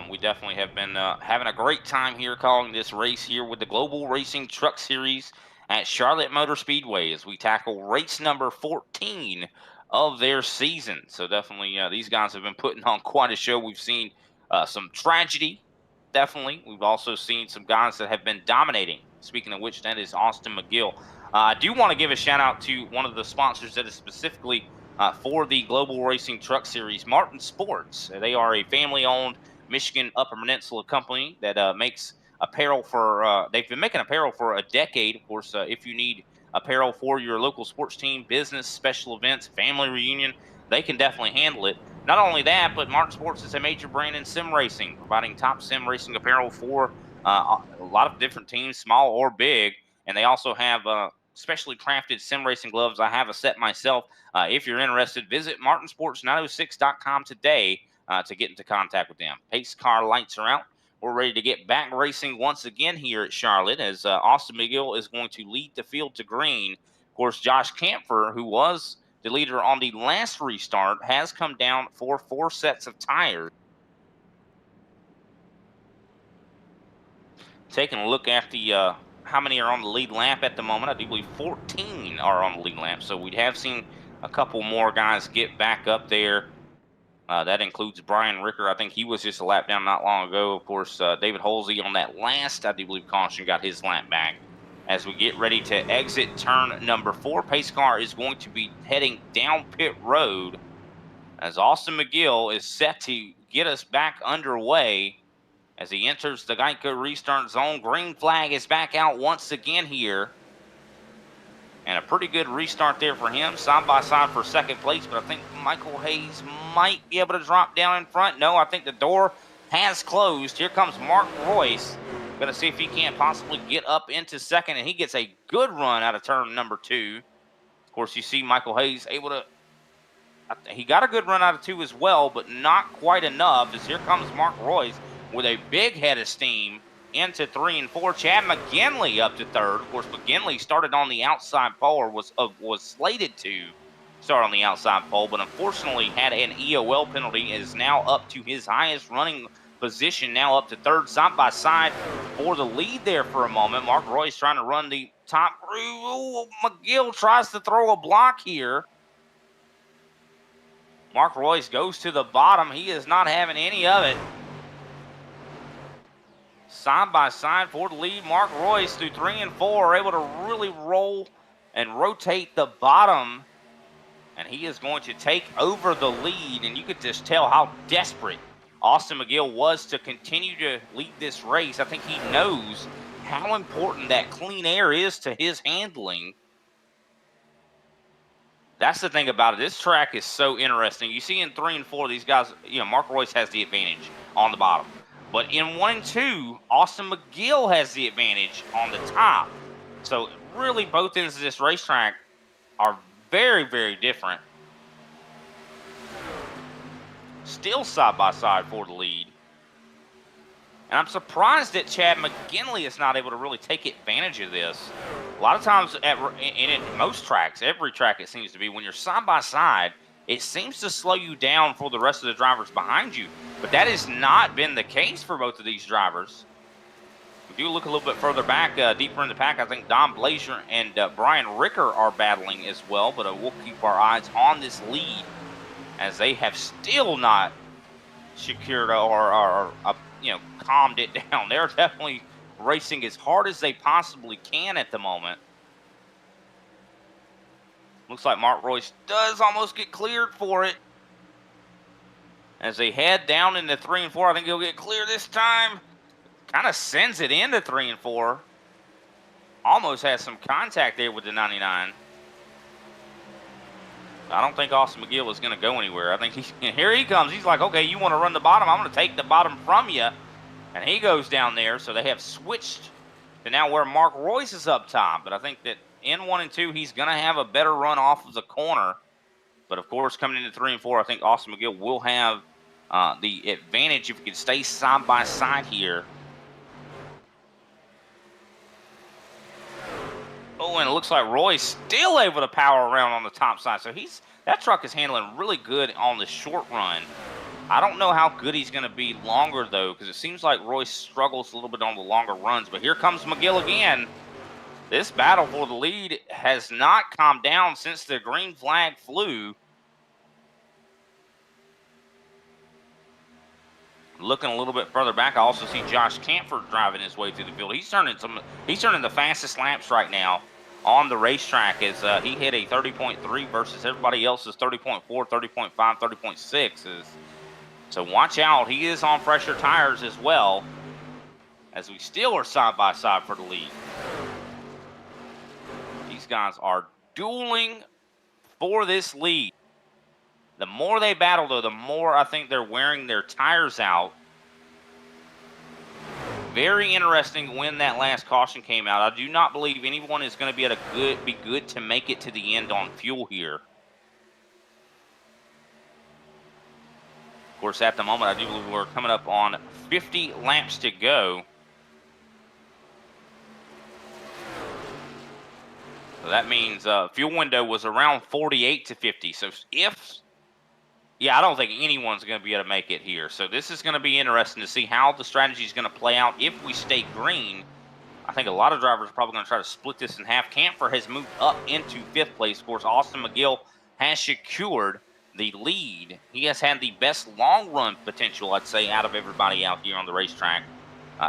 A: We definitely have been having a great time here calling this race here with the Global Racing Truck Series at Charlotte Motor Speedway as we tackle race number 14 of their season. So definitely these guys have been putting on quite a show. We've seen some tragedy, definitely. We've also seen some guys that have been dominating. Speaking of which, that is Austin McGill. I do want to give a shout out to one of the sponsors that is specifically for the Global Racing Truck Series, Martin Sports. They are a family-owned Michigan Upper Peninsula company that makes apparel for. They've been making apparel for a decade. Of course, if you need apparel for your local sports team, business, special events, family reunion, they can definitely handle it. Not only that, but Martin Sports is a major brand in sim racing, providing top sim racing apparel for a lot of different teams, small or big. And they also have specially crafted sim racing gloves. I have a set myself. If you're interested, visit martinsports906.com today to get into contact with them. Pace car lights are out. We're ready to get back racing once again here at Charlotte as Austin McGill is going to lead the field to green. Of course, Josh Kampfer, who was the leader on the last restart, has come down for 4 sets of tires. Taking a look at the how many are on the lead lap at the moment. I do believe 14 are on the lead lap. So we have seen a couple more guys get back up there. That includes Brian Ricker. I think he was just a lap down not long ago. Of course, David Holsey on that last, I do believe, caution got his lap back. As we get ready to exit turn number 4, pace car is going to be heading down pit road as Austin McGill is set to get us back underway as he enters the Geico restart zone. Green flag is back out once again here. And a pretty good restart there for him, side by side for second place. But I think Michael Hayes might be able to drop down in front. No, I think the door has closed. Here comes Mark Royce. Going to see if he can't possibly get up into second. And he gets a good run out of turn number 2. Of course, you see Michael Hayes able to. He got a good run out of 2 as well, but not quite enough. As here comes Mark Royce with a big head of steam into 3 and 4. Chad McGinley up to 3rd. Of course, McGinley started on the outside pole, or was slated to start on the outside pole, but unfortunately had an EOL penalty. Is now up to his highest running position, now up to 3rd, side by side for the lead there for a moment. Mark Royce trying to run the top. Ooh, McGill tries to throw a block here. Mark Royce goes to the bottom. He is not having any of it. Side by side for the lead. Mark Royce through 3 and 4 are able to really roll and rotate the bottom. And he is going to take over the lead. And you could just tell how desperate Austin McGill was to continue to lead this race. I think he knows how important that clean air is to his handling. That's the thing about it. This track is so interesting. You see in 3 and 4, these guys, Mark Royce has the advantage on the bottom. But in 1 and 2, Austin McGill has the advantage on the top. So really both ends of this racetrack are very, very different. Still side by side for the lead. And I'm surprised that Chad McGinley is not able to really take advantage of this. A lot of times, in most tracks, every track it seems to be, when you're side by side, it seems to slow you down for the rest of the drivers behind you. But that has not been the case for both of these drivers. If you look a little bit further back, deeper in the pack, I think Don Blazier and Brian Ricker are battling as well. But we'll keep our eyes on this lead as they have still not secured or calmed it down. They're definitely racing as hard as they possibly can at the moment. Looks like Mark Royce does almost get cleared for it. As they head down into 3 and 4, I think he'll get clear this time. Kind of sends it into 3 and 4. Almost has some contact there with the 99. I don't think Austin McGill is going to go anywhere. I think here he comes. He's like, okay, you want to run the bottom? I'm going to take the bottom from you. And he goes down there. So they have switched to now where Mark Royce is up top. But I think that in 1 and 2, he's going to have a better run off of the corner. But, of course, coming into 3 and 4, I think Austin McGill will have the advantage if he can stay side by side here.
C: Oh, and it looks like Roy's still able to power around on the top side. So that truck is handling really good on the short run. I don't know how good he's going to be longer, though, because it seems like Roy struggles a little bit on the longer runs. But here comes McGill again. This battle for the lead has not calmed down since the green flag flew. Looking a little bit further back, I also see Josh Camphor driving his way through the field. He's turning the fastest laps right now on the racetrack as he hit a 30.3 versus everybody else's 30.4, 30.5, 30.6. So watch out. He is on fresher tires as well, as we still are side by side for the lead. These guys are dueling for this lead. The more they battle, though, the more I think they're wearing their tires out. Very interesting when that last caution came out. I do not believe anyone is going to be good to make it to the end on fuel here. Of course, at the moment, I do believe we're coming up on 50 laps to go. So that means fuel window was around 48 to 50. So I don't think anyone's going to be able to make it here. So this is going to be interesting to see how the strategy is going to play out if we stay green. I think a lot of drivers are probably going to try to split this in half. Camphor has moved up into 5th place. Of course, Austin McGill has secured the lead. He has had the best long run potential, I'd say, out of everybody out here on the racetrack.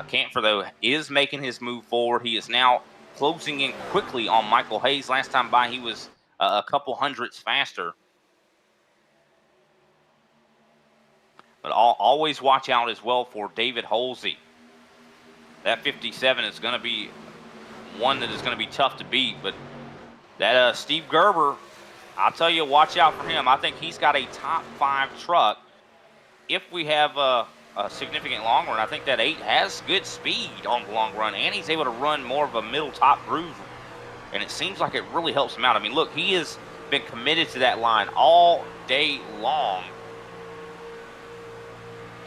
C: Camphor, though, is making his move forward. He is now closing in quickly on Michael Hayes. Last time by, he was a couple hundredths faster. But always watch out as well for David Holsey. That 57 is going to be one that is going to be tough to beat. But that Steve Gerber, I'll tell you, watch out for him. I think he's got a top 5 truck. If we have a significant long run, I think that 8 has good speed on the long run, and he's able to run more of a middle top groove. And it seems like it really helps him out. I mean, look, he has been committed to that line all day long.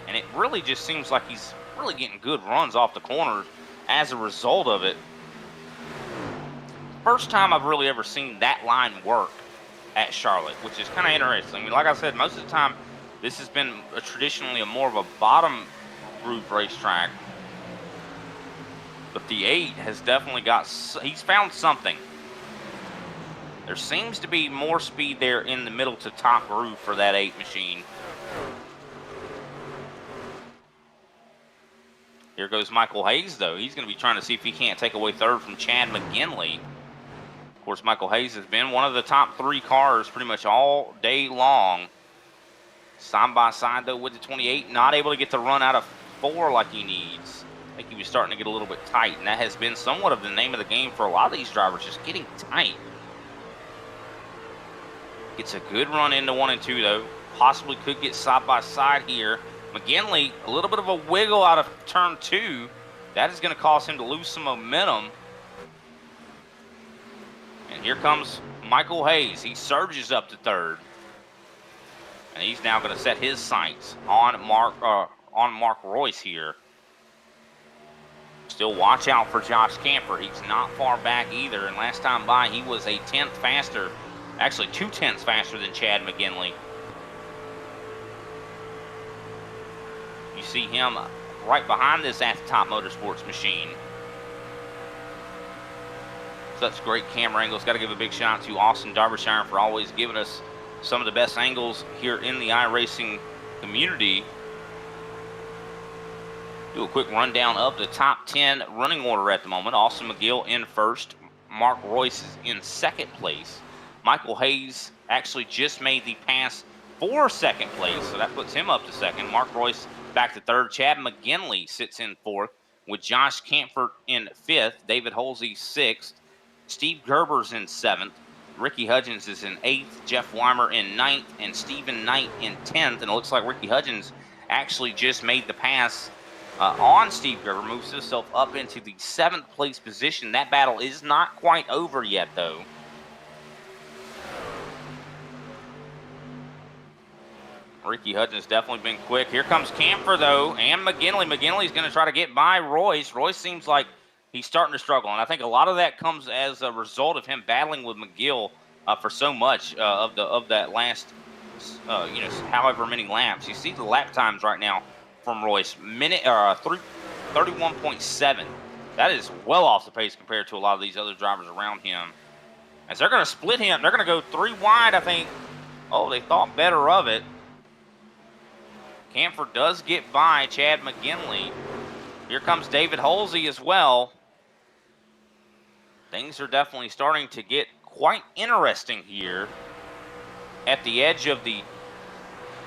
C: And it really just seems like he's really getting good runs off the corners as a result of it. First time I've really ever seen that line work at Charlotte, which is kind of interesting. I mean, like I said, most of the time, this has been traditionally more of a bottom groove racetrack. But the 8 has definitely he's found something. There seems to be more speed there in the middle to top groove for that 8 machine. Here goes Michael Hayes, though. He's going to be trying to see if he can't take away 3rd from Chad McGinley. Of course, Michael Hayes has been one of the top 3 cars pretty much all day long. Side by side, though, with the 28. Not able to get the run out of 4 like he needs. I think he was starting to get a little bit tight, and that has been somewhat of the name of the game for a lot of these drivers, just getting tight. Gets a good run into 1 and 2, though. Possibly could get side by side here. McGinley, a little bit of a wiggle out of turn 2. That is going to cause him to lose some momentum. And here comes Michael Hayes. He surges up to 3rd. And he's now going to set his sights on Mark Royce here. Still watch out for Josh Camphor. He's not far back either. And last time by, he was a 10th faster. Actually, 2 tenths faster than Chad McGinley. You see him right behind this At the Top Motorsports machine. Such great camera angles. Got to give a big shout out to Austin Derbyshire for always giving us some of the best angles here in the iRacing community. Do a quick rundown of the top 10 running order at the moment. Austin McGill in 1st. Mark Royce is in 2nd place. Michael Hayes actually just made the pass for 2nd place, so that puts him up to 2nd. Mark Royce back to 3rd. Chad McGinley sits in 4th, with Josh Camphor in 5th. David Holsey 6th. Steve Gerber's in 7th. Ricky Hudgens is in 8th. Jeff Weimer in 9th. And Stephen Knight in 10th. And it looks like Ricky Hudgens actually just made the pass on Steve Gerber. Moves himself up into the 7th place position. That battle is not quite over yet, though. Ricky Hudgens definitely been quick. Here comes Camphor, though, and McGinley. McGinley's going to try to get by Royce. Royce seems like he's starting to struggle, and I think a lot of that comes as a result of him battling with McGill for so much of that last, however many laps. You see the lap times right now from Royce, 31.7. That is well off the pace compared to a lot of these other drivers around him. As they're going to split him, they're going to go 3 wide, I think. Oh, they thought better of it. Camphor does get by Chad McGinley. Here comes David Holsey as well. Things are definitely starting to get quite interesting here at the edge of the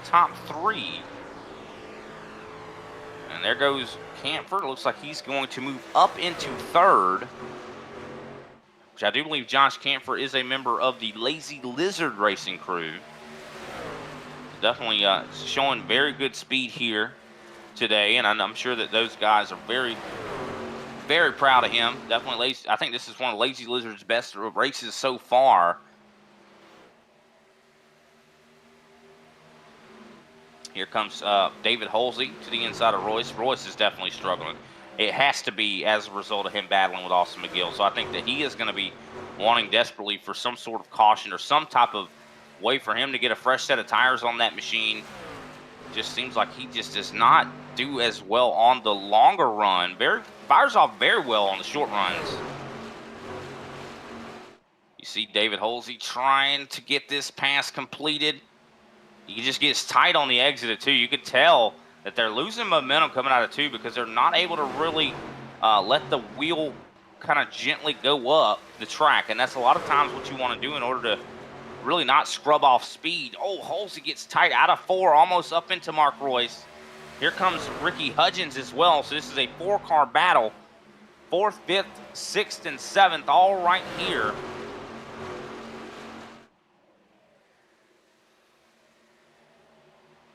C: top 3. And there goes Camphor. Looks like he's going to move up into 3rd, which I do believe Josh Camphor is a member of the Lazy Lizard Racing crew. Definitely showing very good speed here today, and I'm sure that those guys are very, very proud of him. Definitely lazy. I think this is one of Lazy Lizard's best races so far. Here comes David Holsey to the inside of Royce. Royce is definitely struggling. It has to be as a result of him battling with Austin McGill. So I think that he is going to be wanting desperately for some sort of caution or some type of way for him to get a fresh set of tires on that machine. Just seems like he just does not do as well on the longer run. Fires off very well on the short runs. You see David Holsey trying to get this pass completed. He just gets tight on the exit of 2. You could tell that they're losing momentum coming out of 2 because they're not able to really let the wheel kind of gently go up the track. And that's a lot of times what you want to do in order to really not scrub off speed. Oh, Holsey gets tight out of 4, almost up into Mark Royce. Here comes Ricky Hudgens as well. So this is a 4-car battle. 4th, 5th, 6th, and 7th, all right here.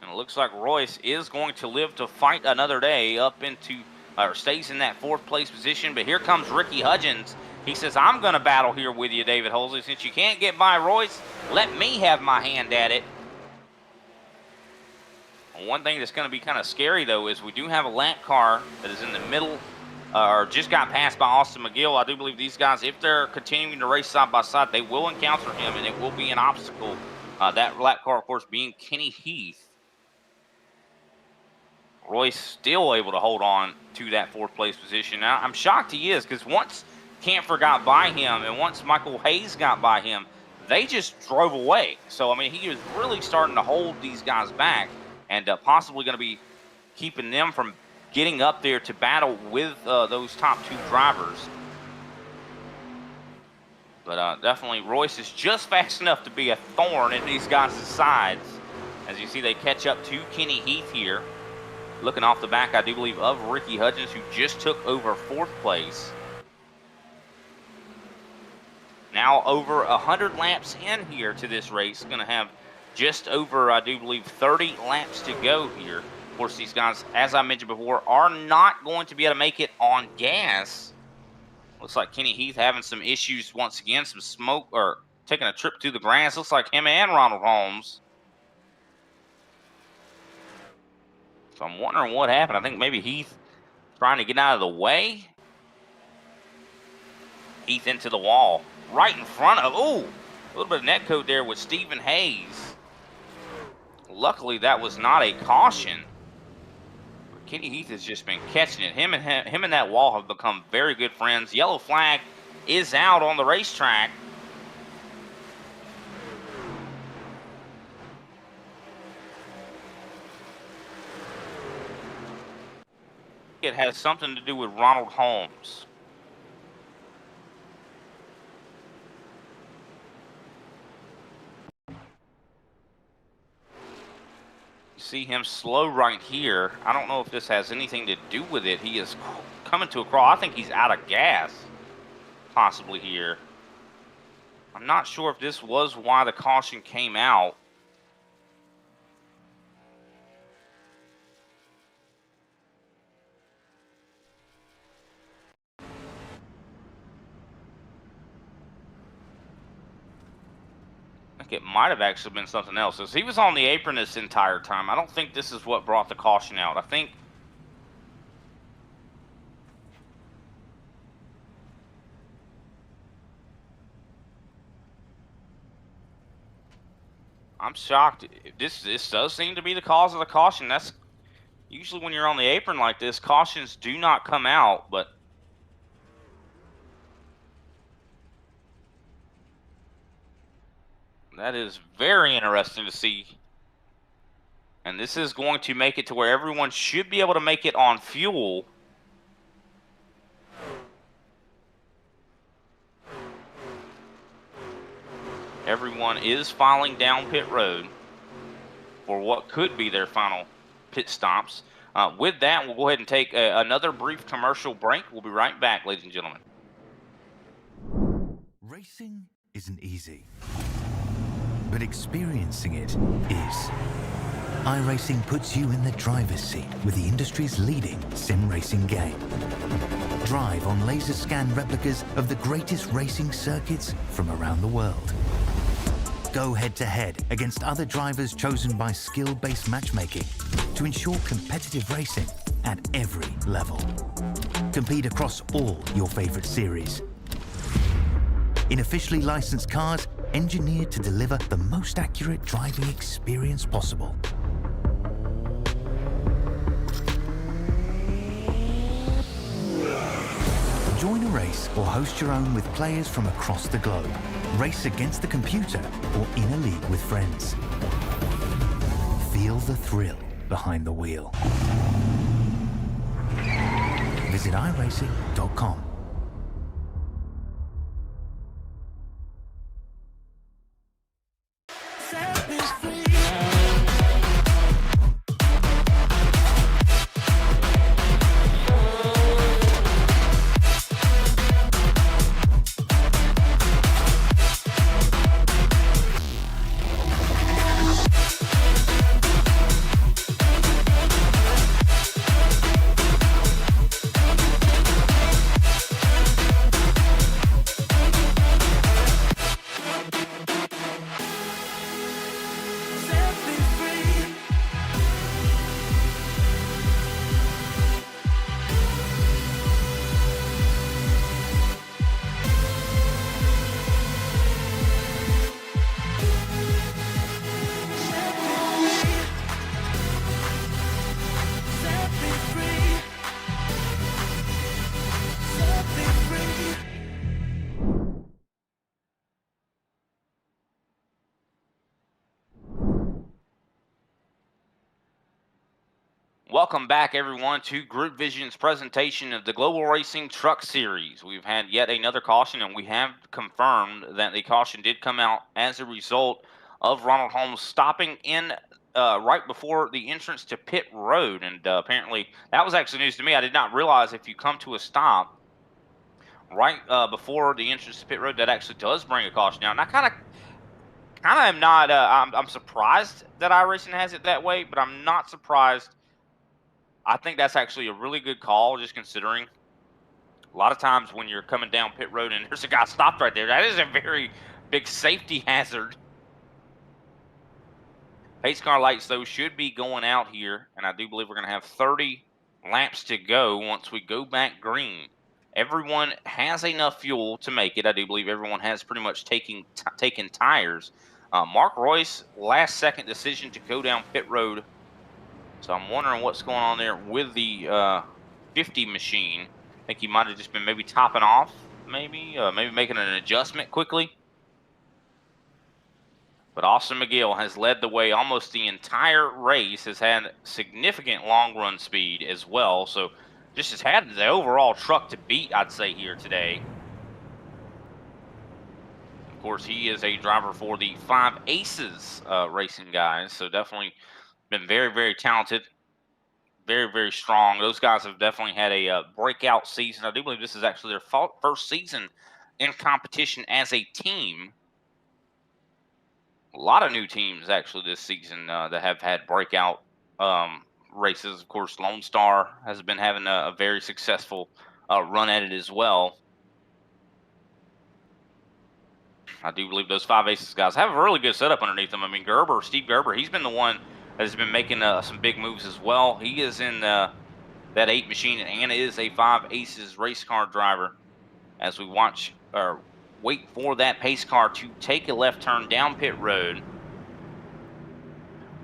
C: And it looks like Royce is going to live to fight another day up into, or stays in that 4th place position. But here comes Ricky Hudgens. He says, I'm going to battle here with you, David Holsey. Since you can't get by Royce, let me have my hand at it. One thing that's going to be kind of scary, though, is we do have a lap car that is in the middle, or just got passed by Austin McGill. I do believe these guys, if they're continuing to race side by side, they will encounter him, and it will be an obstacle. That lap car, of course, being Kenny Heath. Royce still able to hold on to that 4th place position. Now, I'm shocked he is, because once Camphor got by him and once Michael Hayes got by him, they just drove away. So, I mean, he is really starting to hold these guys back and possibly going to be keeping them from getting up there to battle with those top 2 drivers. But definitely Royce is just fast enough to be a thorn in these guys' sides. As you see, they catch up to Kenny Heath here. Looking off the back, I do believe, of Ricky Hudgens, who just took over 4th place. Now over 100 laps in here to this race. Going to have just over, I do believe, 30 laps to go here. Of course, these guys, as I mentioned before, are not going to be able to make it on gas. Looks like Kenny Heath having some issues once again, some smoke, or taking a trip through the grass. Looks like him and Ronald Holmes. So I'm wondering what happened. I think maybe Heath trying to get out of the way. Heath into the wall. Right in front of, ooh, a little bit of net code there with Stephen Hayes. Luckily, that was not a caution. But Kenny Heath has just been catching it. Him and that wall have become very good friends. Yellow flag is out on the racetrack. It has something to do with Ronald Holmes. See him slow right here. I don't know if this has anything to do with it. He is coming to a crawl. I think he's out of gas, possibly here. I'm not sure if this was why the caution came out. It might have actually been something else. As he was on the apron this entire time, I don't think this is what brought the caution out. I think I'm shocked. This does seem to be the cause of the caution. That's usually when you're on the apron like this, cautions do not come out, but that is very interesting to see. And this is going to make it to where everyone should be able to make it on fuel. Everyone is filing down pit road for what could be their final pit stops. With that, we'll go ahead and take another brief commercial break. We'll be right back, ladies and gentlemen.
B: Racing isn't easy, but experiencing it is. iRacing puts you in the driver's seat with the industry's leading sim racing game. Drive on laser scan replicas of the greatest racing circuits from around the world. Go head-to-head against other drivers chosen by skill-based matchmaking to ensure competitive racing at every level. Compete across all your favorite series. In officially licensed cars, engineered to deliver the most accurate driving experience possible. Join a race or host your own with players from across the globe. Race against the computer or in a league with friends. Feel the thrill behind the wheel. Visit iRacing.com.
C: Welcome back, everyone, to Grid Vision's presentation of the Global Racing Truck Series. We've had yet another caution, and we have confirmed that the caution did come out as a result of Ronald Holmes stopping in right before the entrance to pit road. And apparently, that was actually news to me. I did not realize if you come to a stop right before the entrance to pit road, that actually does bring a caution out. And I kind of am not. I'm surprised that iRacing has it that way, but I'm not surprised. I think that's actually a really good call, just considering a lot of times when you're coming down pit road and there's a guy stopped right there, that is a very big safety hazard. Pace car lights, though, should be going out here, and I do believe we're going to have 30 laps to go once we go back green. Everyone has enough fuel to make it. I do believe everyone has pretty much taken tires. Mark Royce, last-second decision to go down pit road. So I'm wondering what's going on there with the 50 machine. I think he might have just been maybe topping off, maybe making an adjustment quickly. But Austin McGill has led the way almost the entire race, has had significant long run speed as well. So just has had the overall truck to beat, I'd say, here today. Of course, he is a driver for the 5 Aces racing guys, so definitely been very, very talented, very, very strong. Those guys have definitely had a breakout season. I do believe this is actually their first season in competition as a team. A lot of new teams actually this season that have had breakout races. Of course, Lone Star has been having a very successful run at it as well. I do believe those 5 Aces guys have a really good setup underneath them. I mean, Steve Gerber, he's been the one that has been making some big moves as well. He is in that 8 machine and is a 5 Aces race car driver. As we watch or wait for that pace car to take a left turn down pit road.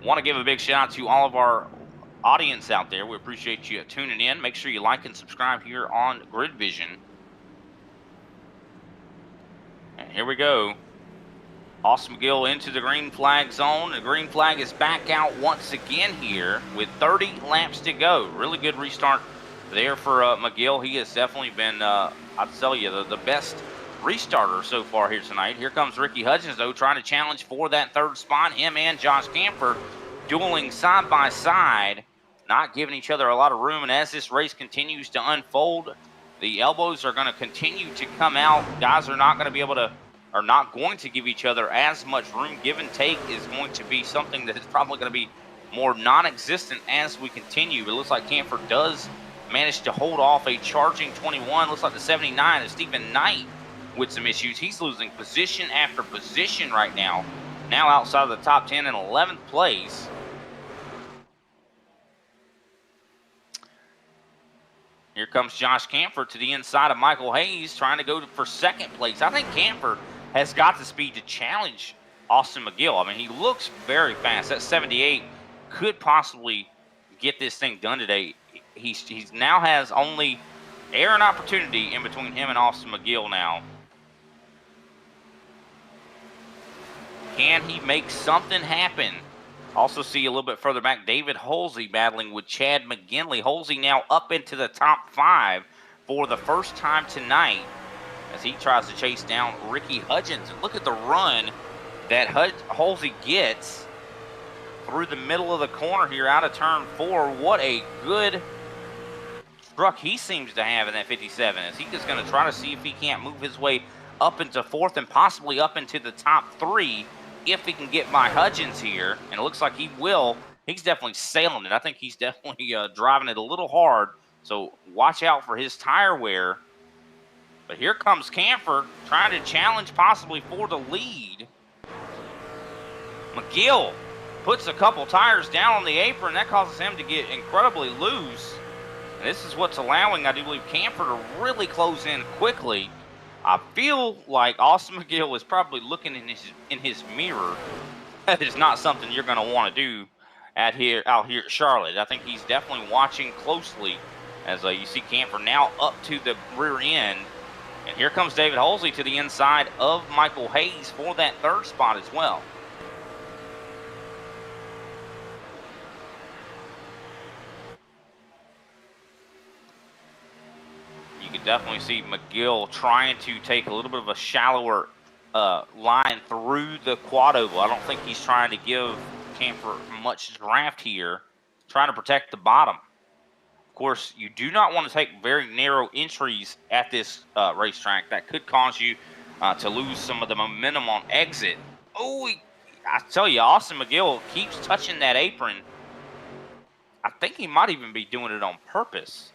C: Want to give a big shout out to all of our audience out there. We appreciate you tuning in. Make sure you like and subscribe here on Grid Vision. And here we go. Austin McGill into the green flag zone. The green flag is back out once again here with 30 laps to go. Really good restart there for McGill. He has definitely been, I'll tell you, the best restarter so far here tonight. Here comes Ricky Hudgens, though, trying to challenge for that third spot. Him and Josh Camper dueling side by side, not giving each other a lot of room. And as this race continues to unfold, the elbows are going to continue to come out. Guys are not going to be able to, are not going to give each other as much room. Give and take is going to be something that is probably going to be more non-existent as we continue. But it looks like Camper does manage to hold off a charging 21. Looks like the 79 is Stephen Knight with some issues. He's losing position after position right now. Now outside of the top 10 in 11th place. Here comes Josh Camper to the inside of Michael Hayes, trying to go for second place. I think Camper has got the speed to challenge Austin McGill. I mean, he looks very fast. That 78 could possibly get this thing done today. He's now has only air and opportunity in between him and Austin McGill now. Can he make something happen? Also see a little bit further back, David Holsey battling with Chad McGinley. Holsey now up into the top 5 for the first time tonight as he tries to chase down Ricky Hudgens. And look at the run that Holsey gets through the middle of the corner here out of turn 4. What a good truck he seems to have in that 57 as he is going to try to see if he can't move his way up into 4th and possibly up into the top 3 if he can get by Hudgens here. And it looks like he will. He's definitely sailing it. I think he's definitely driving it a little hard. So watch out for his tire wear. But here comes Camper trying to challenge possibly for the lead. McGill puts a couple tires down on the apron. That causes him to get incredibly loose. And this is what's allowing, I do believe, Camper to really close in quickly. I feel like Austin McGill is probably looking in his mirror. That is not something you're going to want to do out here at Charlotte. I think he's definitely watching closely as you see Camper now up to the rear end. And here comes David Holsey to the inside of Michael Hayes for that third spot as well. You can definitely see McGill trying to take a little bit of a shallower line through the quad oval. I don't think he's trying to give Camper much draft here, trying to protect the bottom. Of course, you do not want to take very narrow entries at this racetrack. That could cause you to lose some of the momentum on exit. Oh, I tell you, Austin McGill keeps touching that apron. I think he might even be doing it on purpose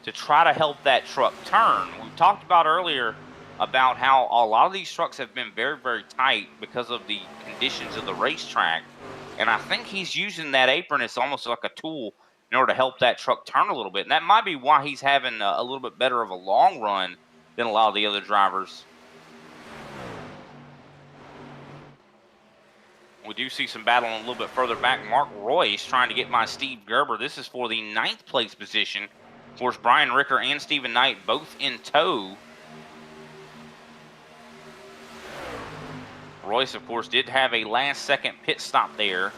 C: to try to help that truck turn. We talked about earlier about how a lot of these trucks have been very, very tight because of the conditions of the racetrack. And I think he's using that apron as almost like a tool in order to help that truck turn a little bit. And that might be why he's having a little bit better of a long run than a lot of the other drivers. We do see some battling a little bit further back. Mark Royce trying to get by Steve Gerber. This is for the 9th place position. Of course, Brian Ricker and Stephen Knight both in tow. Royce, of course, did have a last-second pit stop there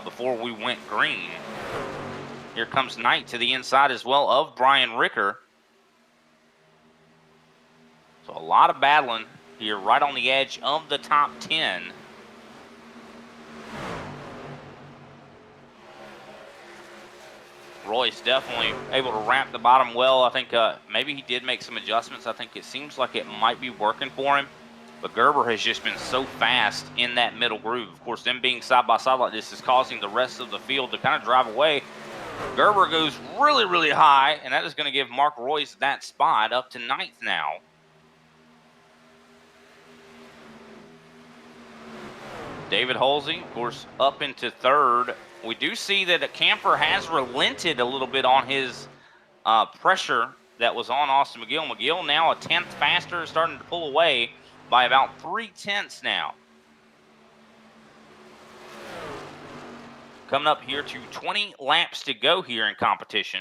C: before we went green. Here comes Knight to the inside as well of Brian Ricker. So a lot of battling here right on the edge of the top 10. Royce definitely able to wrap the bottom well. I think maybe he did make some adjustments. I think it seems like it might be working for him. But Gerber has just been so fast in that middle groove. Of course, them being side by side like this is causing the rest of the field to kind of drive away. Gerber goes really, really high, and that is going to give Mark Royce that spot up to 9th now. David Holsey, of course, up into 3rd. We do see that a Camper has relented a little bit on his pressure that was on Austin McGill. McGill now a 10th faster, starting to pull away by about 3/10 now. Coming up here to 20 laps to go here in competition.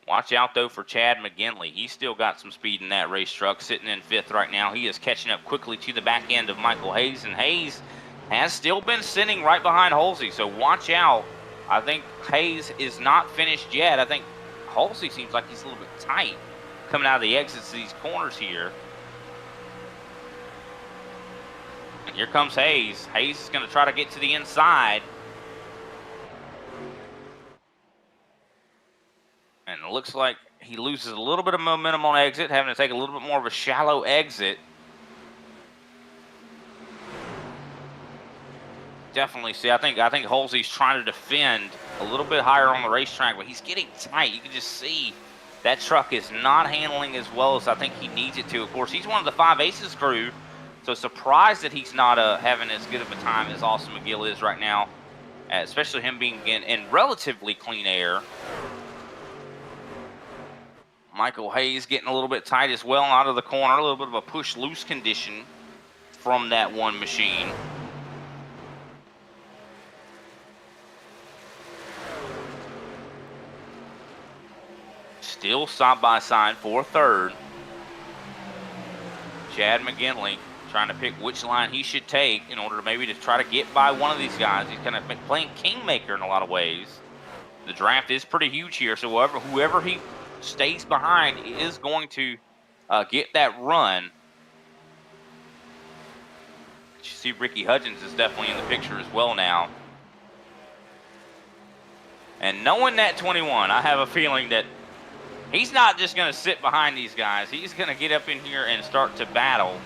C: Watch out, though, for Chad McGinley. He's still got some speed in that race truck, sitting in 5th right now. He is catching up quickly to the back end of Michael Hayes, and Hayes has still been sitting right behind Halsey, so watch out. I think Hayes is not finished yet. I think Halsey seems like he's a little bit tight coming out of the exits of these corners here. And here comes Hayes. Hayes is going to try to get to the inside. And it looks like he loses a little bit of momentum on exit, having to take a little bit more of a shallow exit. Definitely see, I think Halsey's trying to defend a little bit higher on the racetrack, but he's getting tight. You can just see that truck is not handling as well as I think he needs it to. Of course, he's one of the 5 Aces crew, so surprised that he's not having as good of a time as Austin McGill is right now, especially him being in relatively clean air. Michael Hayes getting a little bit tight as well out of the corner, a little bit of a push-loose condition from that one machine. Still side by side for 3rd. Chad McGinley trying to pick which line he should take in order to maybe to try to get by one of these guys. He's kind of playing kingmaker in a lot of ways. The draft is pretty huge here, so whoever he stays behind is going to get that run. You see Ricky Hudgens is definitely in the picture as well now. And knowing that 21, I have a feeling that he's not just going to sit behind these guys. He's going to get up in here and start to battle.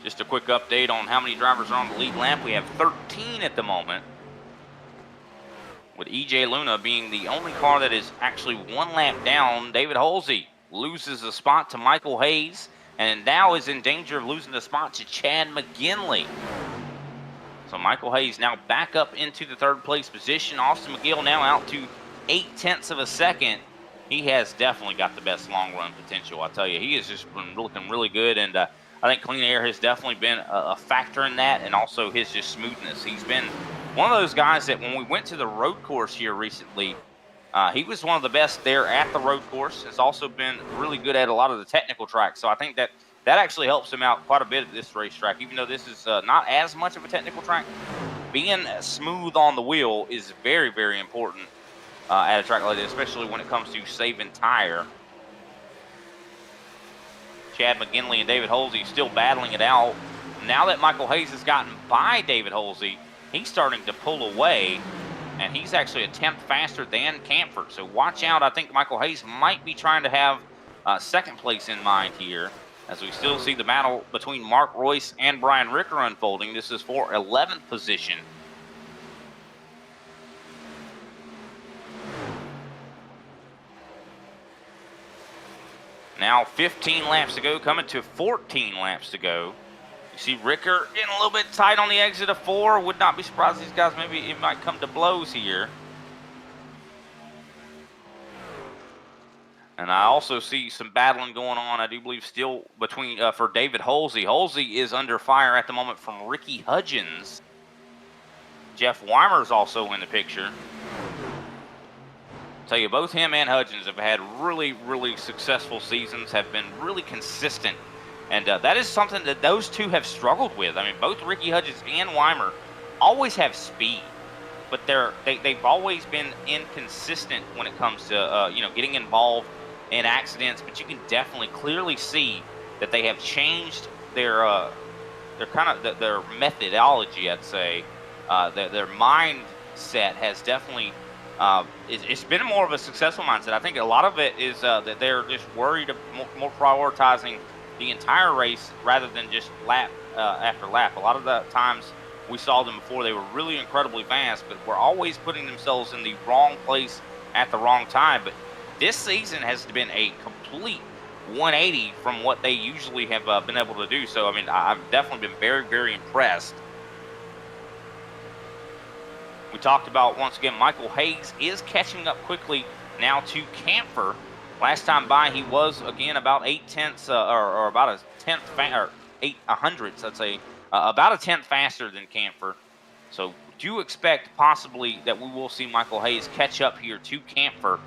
C: Just a quick update on how many drivers are on the lead lap. We have 13 at the moment, with EJ Luna being the only car that is actually 1 lap down. David Halsey loses a spot to Michael Hayes, and now is in danger of losing the spot to Chad McGinley. So Michael Hayes now back up into the 3rd place position. Austin McGill now out to 0.8 of a second. He has definitely got the best long run potential. I tell you, he has just been looking really good, and I think clean air has definitely been a factor in that, and also his just smoothness. He's been one of those guys that when we went to the road course here recently, he was one of the best there at the road course. Has also been really good at a lot of the technical tracks. So I think that actually helps him out quite a bit at this racetrack, even though this is not as much of a technical track. Being smooth on the wheel is very, very important at a track like this, especially when it comes to saving tire. Chad McGinley and David Halsey still battling it out. Now that Michael Hayes has gotten by David Halsey, he's starting to pull away, and he's actually a 10th faster than Camford. So watch out. I think Michael Hayes might be trying to have 2nd place in mind here, as we still see the battle between Mark Royce and Brian Ricker unfolding. This is for 11th position. Now 15 laps to go, coming to 14 laps to go. You see Ricker getting a little bit tight on the exit of 4. Would not be surprised these guys, maybe it might come to blows here. And I also see some battling going on, I do believe, still between for David Halsey. Halsey is under fire at the moment from Ricky Hudgens. Jeff Weimer's also in the picture. Tell you, both him and Hudgens have had really, really successful seasons, have been really consistent. And that is something that those two have struggled with. I mean, both Ricky Hudgens and Weimer always have speed, but they've always been inconsistent when it comes to getting involved in accidents. But you can definitely clearly see that they have changed their methodology. I'd say their mindset has definitely. It's been more of a successful mindset. I think a lot of it is that they're just worried, more prioritizing the entire race rather than just lap after lap. A lot of the times we saw them before, they were really incredibly fast, but were always putting themselves in the wrong place at the wrong time. But this season has been a complete 180 from what they usually have been able to do. So, I mean, I've definitely been very, very impressed. We talked about, once again, Michael Hayes is catching up quickly now to Camphor. Last time by, he was, again, about 0.8 or about a 10th or a hundredths, I'd say, about a tenth faster than Camphor. So do expect possibly that we will see Michael Hayes catch up here to Camphor.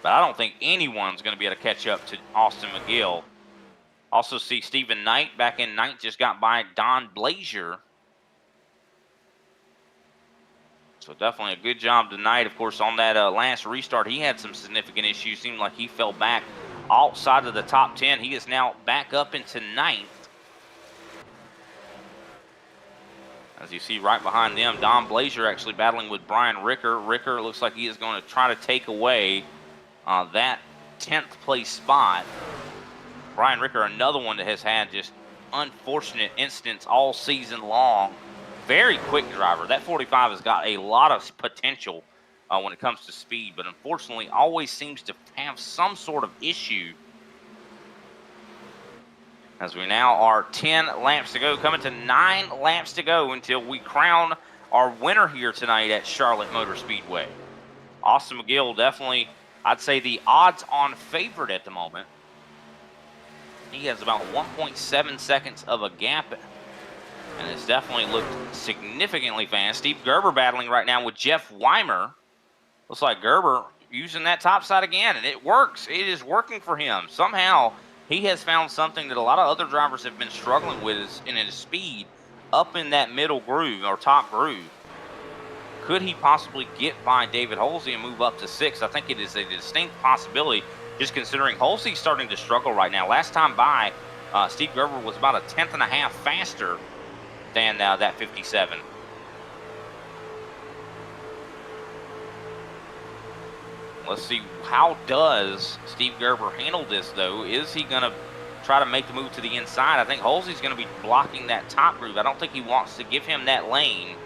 C: But I don't think anyone's going to be able to catch up to Austin McGill. Also see Stephen Knight back in ninth, just got by Don Blazier. So definitely a good job tonight. Of course, on that last restart, he had some significant issues. Seemed like he fell back outside of the top 10. He is now back up into ninth. As you see right behind them, Don Blazier actually battling with Brian Ricker. Ricker looks like he is going to try to take away that 10th place spot. Brian Ricker, another one that has had just unfortunate incidents all season long. Very quick driver. That 45 has got a lot of potential when it comes to speed, but unfortunately always seems to have some sort of issue. As we now are 10 laps to go, coming to 9 laps to go until we crown our winner here tonight at Charlotte Motor Speedway. Austin McGill, definitely, I'd say, the odds-on favorite at the moment. He has about 1.7 seconds of a gap, and it's definitely looked significantly fast. Steve Gerber battling right now with Jeff Weimer. Looks like Gerber using that top side again, and it works. It is working for him. Somehow, he has found something that a lot of other drivers have been struggling with in his speed up in that middle groove or top groove. Could he possibly get by David Holsey and move up to 6th? I think it is a distinct possibility, just considering Holsey's starting to struggle right now. Last time by, Steve Gerber was about a tenth and a half faster than that 57. Let's see, how does Steve Gerber handle this, though? Is he going to try to make the move to the inside? I think Holsey's going to be blocking that top groove. I don't think he wants to give him that lane.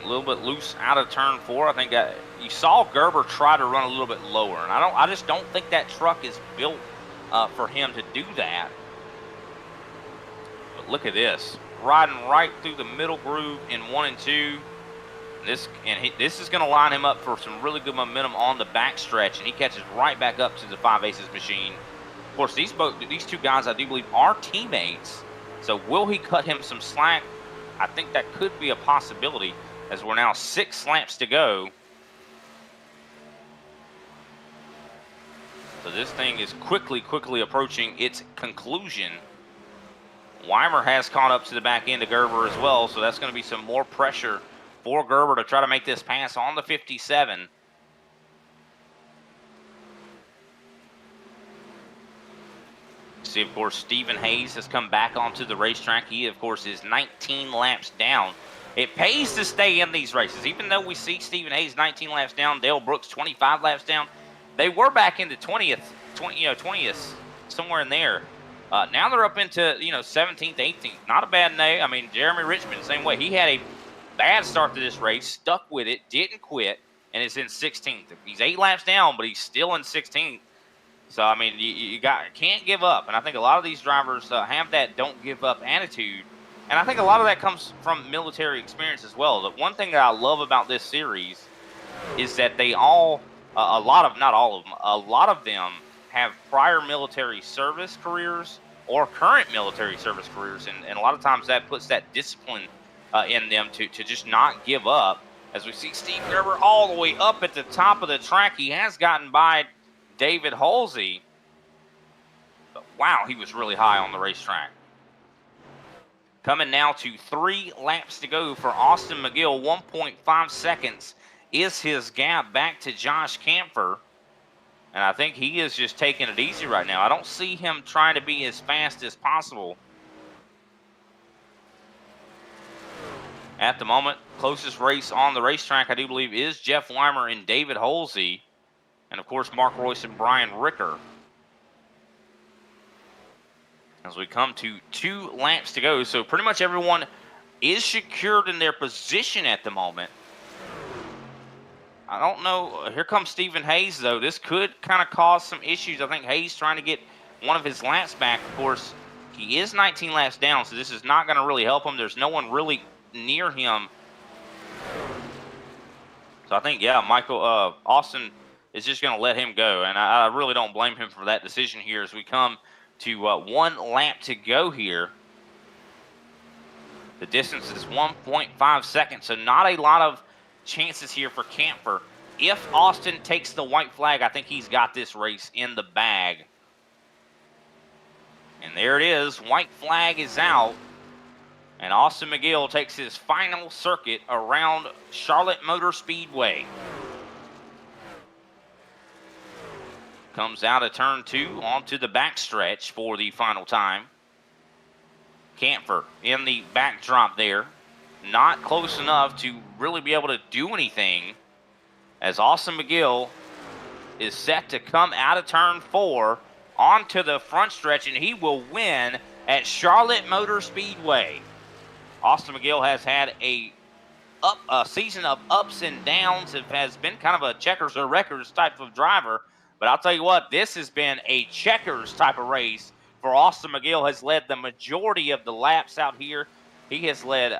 C: A little bit loose out of turn 4. I think you saw Gerber try to run a little bit lower, and I just don't think that truck is built for him to do that. But look at this, riding right through the middle groove in 1 and 2. This is going to line him up for some really good momentum on the back stretch, and he catches right back up to the 5 Aces machine. Of course, these two guys, I do believe, are teammates. So will he cut him some slack? I think that could be a possibility, as we're now 6 laps to go. So this thing is quickly approaching its conclusion. Weimer has caught up to the back end of Gerber as well, so that's going to be some more pressure for Gerber to try to make this pass on the 57. See, of course, Stephen Hayes has come back onto the racetrack. He, of course, is 19 laps down. It pays to stay in these races. Even though we see Stephen Hayes 19 laps down, Dale Brooks 25 laps down, they were back into 20th, somewhere in there. Now they're up into, 17th, 18th. Not a bad day. I mean, Jeremy Richmond, same way. He had a bad start to this race, stuck with it, didn't quit, and is in 16th. He's 8 laps down, but he's still in 16th. So, I mean, you can't give up. And I think a lot of these drivers have that don't give up attitude. And I think a lot of that comes from military experience as well. The one thing that I love about this series is that they all, not all of them, a lot of them have prior military service careers or current military service careers. And a lot of times that puts that discipline in them to just not give up. As we see Steve Gerber all the way up at the top of the track, he has gotten by David Holsey. But wow, he was really high on the racetrack. Coming now to 3 laps to go for Austin McGill. 1.5 seconds is his gap back to Josh Camphor. And I think he is just taking it easy right now. I don't see him trying to be as fast as possible. At the moment, closest race on the racetrack, I do believe, is Jeff Weimer and David Holsey. And, of course, Mark Royce and Brian Ricker. As we come to 2 laps to go. So pretty much everyone is secured in their position at the moment. I don't know. Here comes Stephen Hayes, though. This could kind of cause some issues. I think Hayes trying to get one of his laps back. Of course, he is 19 laps down, so this is not going to really help him. There's no one really near him So I think, yeah, Austin is just going to let him go. And I really don't blame him for that decision here as we come to 1 lap to go here. The distance is 1.5 seconds, so not a lot of chances here for Camphor. If Austin takes the white flag, I think he's got this race in the bag. And there it is. White flag is out. And Austin McGill takes his final circuit around Charlotte Motor Speedway. Comes out of turn 2 onto the backstretch for the final time. Camphor in the backdrop there. Not close enough to really be able to do anything, as Austin McGill is set to come out of turn 4 onto the front stretch, and he will win at Charlotte Motor Speedway. Austin McGill has had a season of ups and downs. It has been kind of a checkers or records type of driver, but I'll tell you what, this has been a checkers type of race for Austin McGill. Has led the majority of the laps out here. He has led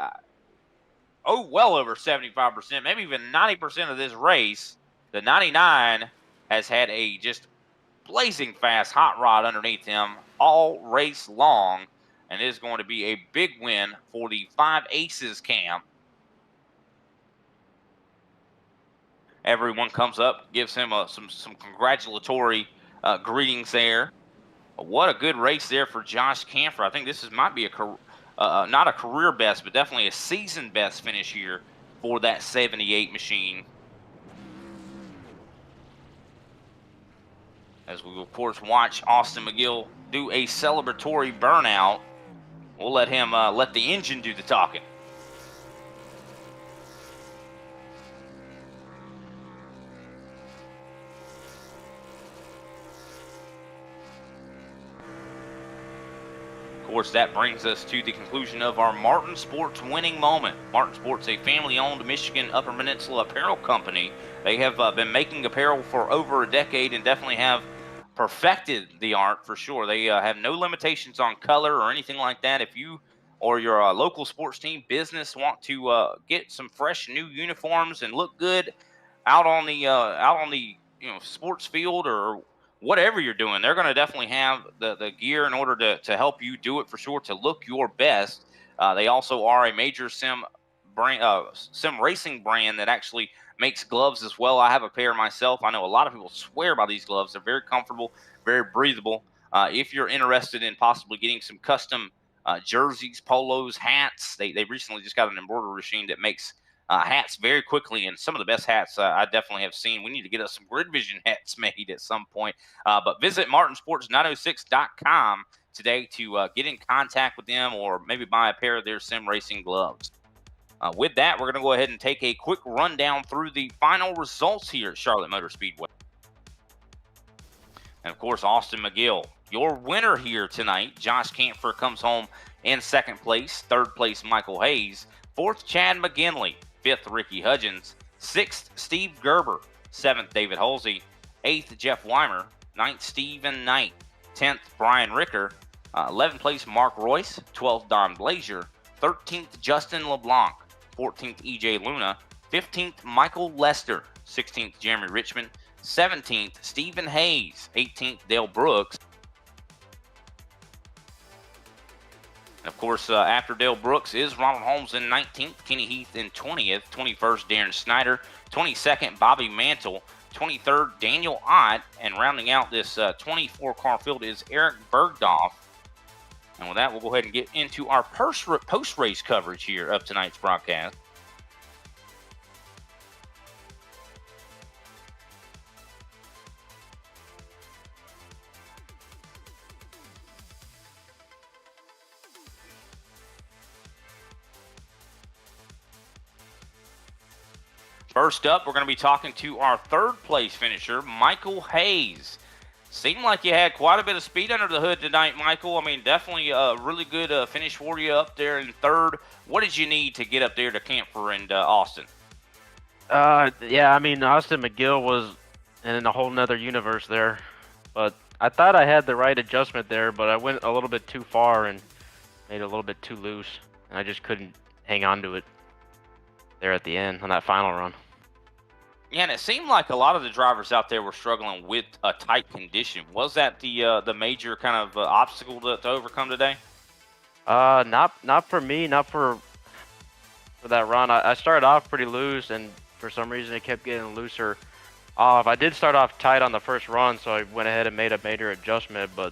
C: well over 75%, maybe even 90% of this race. The 99 has had a just blazing fast hot rod underneath him all race long, and it is going to be a big win for the 5 Aces camp. Everyone comes up, gives him some congratulatory greetings there. What a good race there for Josh Camphor. I think this might be not a career best, but definitely a season best finish here for that 78 machine. As we will, of course, watch Austin McGill do a celebratory burnout. We'll let him let the engine do the talking. Of course, that brings us to the conclusion of our Martin Sports winning moment. Martin Sports, a family-owned Michigan Upper Peninsula apparel company. They have been making apparel for over a decade and definitely have perfected the art for sure. They have no limitations on color or anything like that. If you or your local sports team business want to get some fresh new uniforms and look good out on the sports field or whatever you're doing, they're going to definitely have the gear in order to help you do it for sure, to look your best. They also are a major sim racing brand that actually makes gloves as well. I have a pair myself. I know a lot of people swear by these gloves. They're very comfortable, very breathable. If you're interested in possibly getting some custom jerseys, polos, hats, they recently just got an embroidery machine that makes hats very quickly, and some of the best hats I definitely have seen. We need to get us some Grid Vision hats made at some point. But visit martinsports906.com today to get in contact with them or maybe buy a pair of their sim racing gloves. With that, we're going to go ahead and take a quick rundown through the final results here at Charlotte Motor Speedway. And, of course, Austin McGill, your winner here tonight. Josh Camphor comes home in second place. Third place, Michael Hayes. Fourth, Chad McGinley. Fifth, Ricky Hudgens. Sixth, Steve Gerber. Seventh, David Holsey. Eighth, Jeff Weimer. Ninth, Stephen Knight. 10th, Brian Ricker. 11th place, Mark Royce. 12th, Don Blazier. 13th, Justin LeBlanc. 14th, EJ Luna. 15th, Michael Lester. 16th, Jeremy Richmond. 17th, Stephen Hayes. 18th, Dale Brooks. And of course, after Dale Brooks is Ronald Holmes in 19th, Kenny Heath in 20th, 21st, Darren Snyder, 22nd, Bobby Mantle, 23rd, Daniel Ott, and rounding out this 24-car field is Eric Bergdorf. And with that, we'll go ahead and get into our post-race coverage here of tonight's broadcast. First up, we're going to be talking to our third place finisher, Michael Hayes. Seemed like you had quite a bit of speed under the hood tonight, Michael. I mean, definitely a really good finish for you up there in third. What did you need to get up there to Camphor and Austin?
D: Yeah, I mean, Austin McGill was in a whole nother universe there. But I thought I had the right adjustment there, but I went a little bit too far and made it a little bit too loose. And I just couldn't hang on to it there at the end on that final run.
C: Yeah, and it seemed like a lot of the drivers out there were struggling with a tight condition. Was that the major kind of obstacle to overcome today?
D: Not for me, not for that run. I started off pretty loose, and for some reason it kept getting looser off. I did start off tight on the first run, so I went ahead and made a major adjustment, but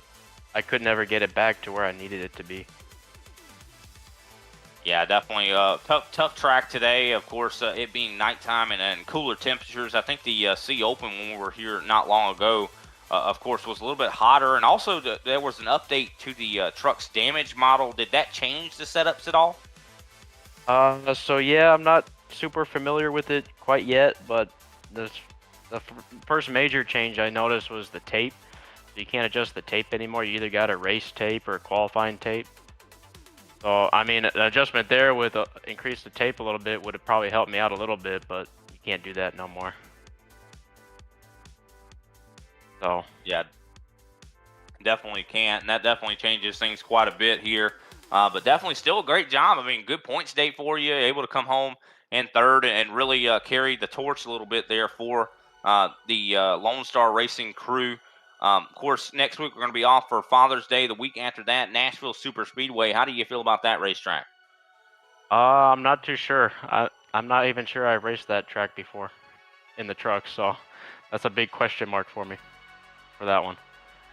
D: I could never get it back to where I needed it to be.
C: Yeah, definitely tough track today. Of course, it being nighttime and cooler temperatures. I think the C Open when we were here not long ago, of course, was a little bit hotter. And also, there was an update to the truck's damage model. Did that change the setups at all?
D: So yeah, I'm not super familiar with it quite yet, but the first major change I noticed was the tape. You can't adjust the tape anymore. You either got a race tape or qualifying tape. So, I mean, an adjustment there with increase the tape a little bit would have probably helped me out a little bit, but you can't do that no more. So,
C: Yeah, definitely can't. And that definitely changes things quite a bit here. But definitely still a great job. I mean, good points day for you. Able to come home in third and really carry the torch a little bit there for the Lone Star Racing crew. Of course, next week we're going to be off for Father's Day. The week after that, Nashville Super Speedway. How do you feel about that racetrack?
D: I'm not too sure. I'm not even sure I raced that track before in the truck, so that's a big question mark for me for that one.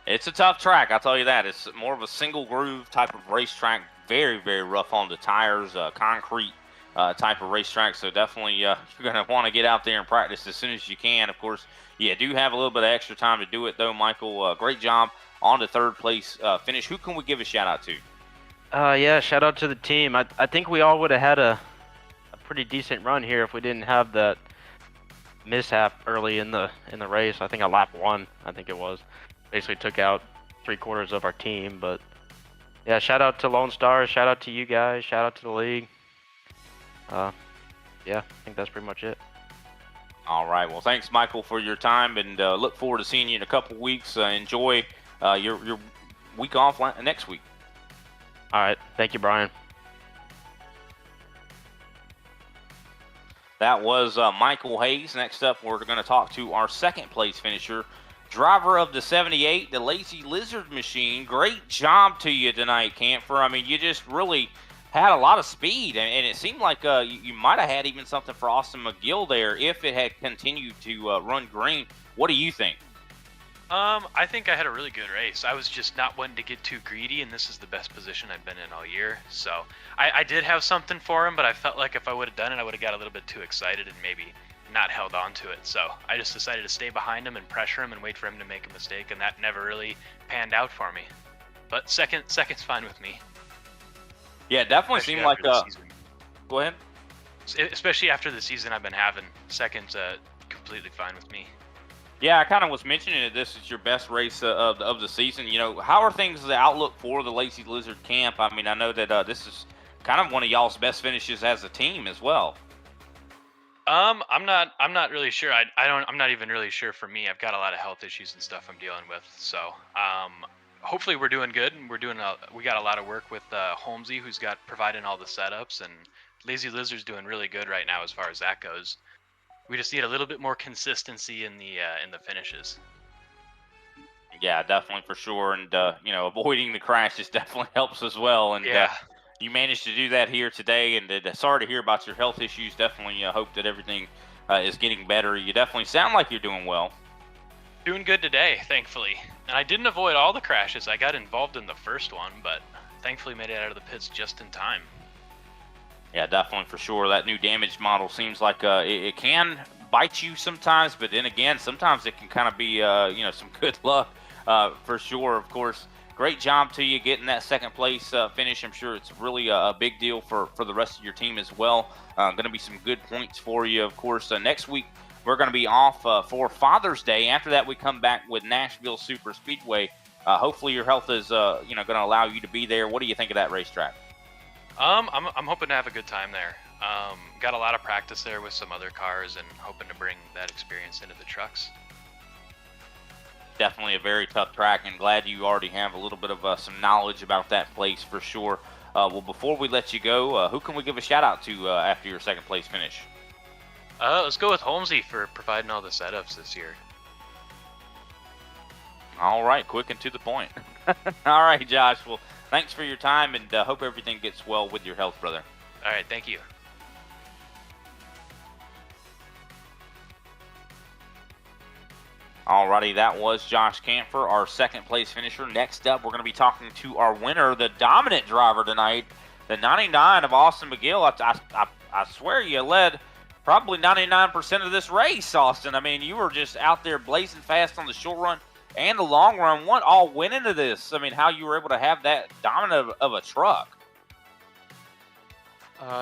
C: It's a tough track, I'll tell you that. It's more of a single groove type of racetrack. Very, very rough on the tires, concrete type of racetrack. So definitely you're going to want to get out there and practice as soon as you can. Of course, you do have a little bit of extra time to do it, though, Michael. Great job on the third place finish. Who can we give a shout out to?
D: Yeah, shout out to the team. I think we all would have had a pretty decent run here if we didn't have that mishap early in the race. I think on lap 1, I think it was. Basically took out 3/4 of our team, but yeah, shout out to Lone Star, shout out to you guys, shout out to the league. Yeah, I think that's pretty much it.
C: All right. Well, thanks, Michael, for your time, and look forward to seeing you in a couple weeks. Enjoy your week off next week.
D: All right. Thank you, Brian.
C: That was Michael Hayes. Next up, we're going to talk to our second place finisher, driver of the 78, the Lazy Lizard machine. Great job to you tonight, Camphor. I mean, you just really had a lot of speed, and it seemed like you might have had even something for Austin McGill there if it had continued to run green. What do you think?
E: I think I had a really good race. I was just not wanting to get too greedy, and this is the best position I've been in all year. So I did have something for him, but I felt like if I would have done it, I would have got a little bit too excited and maybe not held on to it. So I just decided to stay behind him and pressure him and wait for him to make a mistake, and that never really panned out for me. But second's fine with me.
C: Yeah, it definitely seemed like go ahead.
E: Especially after the season I've been having, second's completely fine with me.
C: Yeah, I kind of was mentioning that this is your best race of the season. You know, how are things, the outlook for the Lazy Lizard camp? I mean, I know that this is kind of one of y'all's best finishes as a team as well.
E: I'm not really sure. I'm not even really sure for me. I've got a lot of health issues and stuff I'm dealing with. So, hopefully we're doing good, and we got a lot of work with Holmesy, who's got providing all the setups, and Lazy Lizard's doing really good right now as far as that goes. We just need a little bit more consistency in the finishes.
C: Yeah, definitely for sure, and you know, avoiding the crashes definitely helps as well. And
E: yeah.
C: You managed to do that here today, and sorry to hear about your health issues. Definitely hope that everything is getting better. You definitely sound like you're doing well.
E: Doing good today, thankfully. And I didn't avoid all the crashes. I got involved in the first one, but thankfully made it out of the pits just in time.
C: Yeah, definitely for sure. That new damage model seems like it can bite you sometimes, but then again, sometimes it can kind of be you know, some good luck for sure. Of course, great job to you getting that second place finish. I'm sure it's really a big deal for the rest of your team as well. Going to be some good points for you. Of course, next week we're going to be off for Father's Day. After that, we come back with Nashville Super Speedway. Hopefully, your health is you know, going to allow you to be there. What do you think of that racetrack?
E: I'm hoping to have a good time there. Got a lot of practice there with some other cars, and hoping to bring that experience into the trucks.
C: Definitely a very tough track, and glad you already have a little bit of some knowledge about that place for sure. Well, before we let you go, who can we give a shout out to after your second place finish?
E: Let's go with Holmesy for providing all the setups this year.
C: All right, quick and to the point. All right, Josh. Well, thanks for your time, and hope everything gets well with your health, brother.
E: All right, thank you.
C: Alrighty, that was Josh Camphor, our second place finisher. Next up, we're going to be talking to our winner, the dominant driver tonight, the 99 of Austin McGill. I swear you led probably 99% of this race, Austin. I mean, you were just out there blazing fast on the short run and the long run. What all went into this? I mean, how you were able to have that dominant of a truck?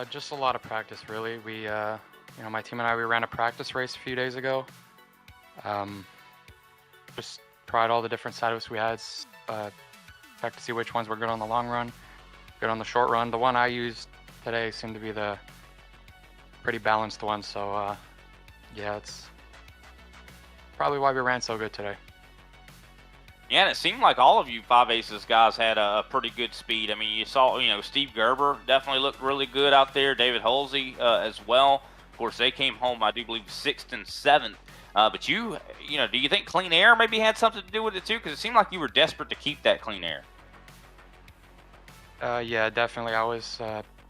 F: Just a lot of practice, really. We, my team and I, we ran a practice race a few days ago. Just tried all the different setups we had, checked to see which ones were good on the long run, good on the short run. The one I used today seemed to be the pretty balanced one, so yeah, it's probably why we ran so good today.
C: Yeah, and it seemed like all of you 5 Aces guys had a pretty good speed. I mean, you saw, Steve Gerber definitely looked really good out there. David Holsey as well. Of course, they came home, I do believe, 6th and 7th. But do you think clean air maybe had something to do with it too? Because it seemed like you were desperate to keep that clean air.
F: Yeah, definitely. I was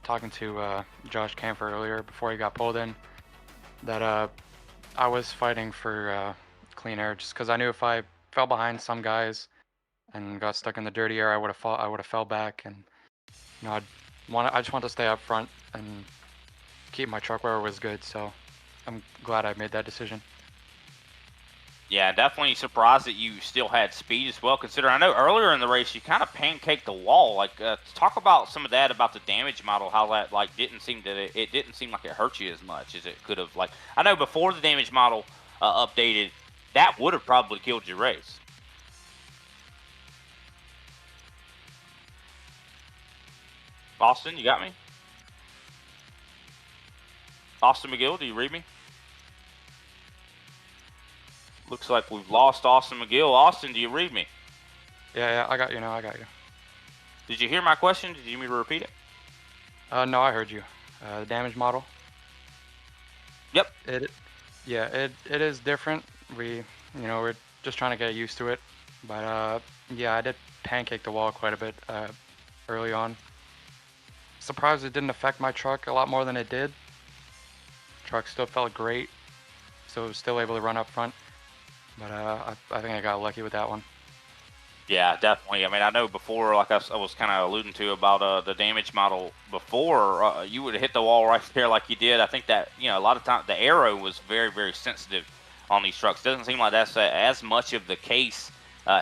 F: talking to Josh Camphor earlier before he got pulled in that I was fighting for clean air just because I knew if I fell behind some guys and got stuck in the dirty air, I would have fell back, and I just want to stay up front and keep my truck where it was good. So I'm glad I made that decision.
C: Yeah, definitely surprised that you still had speed as well, considering I know earlier in the race you kind of pancaked the wall. Like, talk about some of that, about the damage model, how that didn't seem like it hurt you as much as it could have. Like, I know before the damage model updated, that would have probably killed your race. Austin, you got me? Austin McGill, do you read me? Looks like we've lost Austin McGill. Austin, do you read me?
F: Yeah, I got you now. I got you.
C: Did you hear my question? Did you need me to repeat it?
F: No, I heard you. The damage model.
C: Yep.
F: It is different. We're just trying to get used to it. But yeah, I did pancake the wall quite a bit early on. Surprised it didn't affect my truck a lot more than it did. Truck still felt great, so it was still able to run up front. But I think I got lucky with that one.
C: Yeah, definitely. I mean, I know before, like I was kind of alluding to about the damage model before, you would have hit the wall right there like you did. I think that, a lot of times the aero was very, very sensitive on these trucks. Doesn't seem like that's as much of the case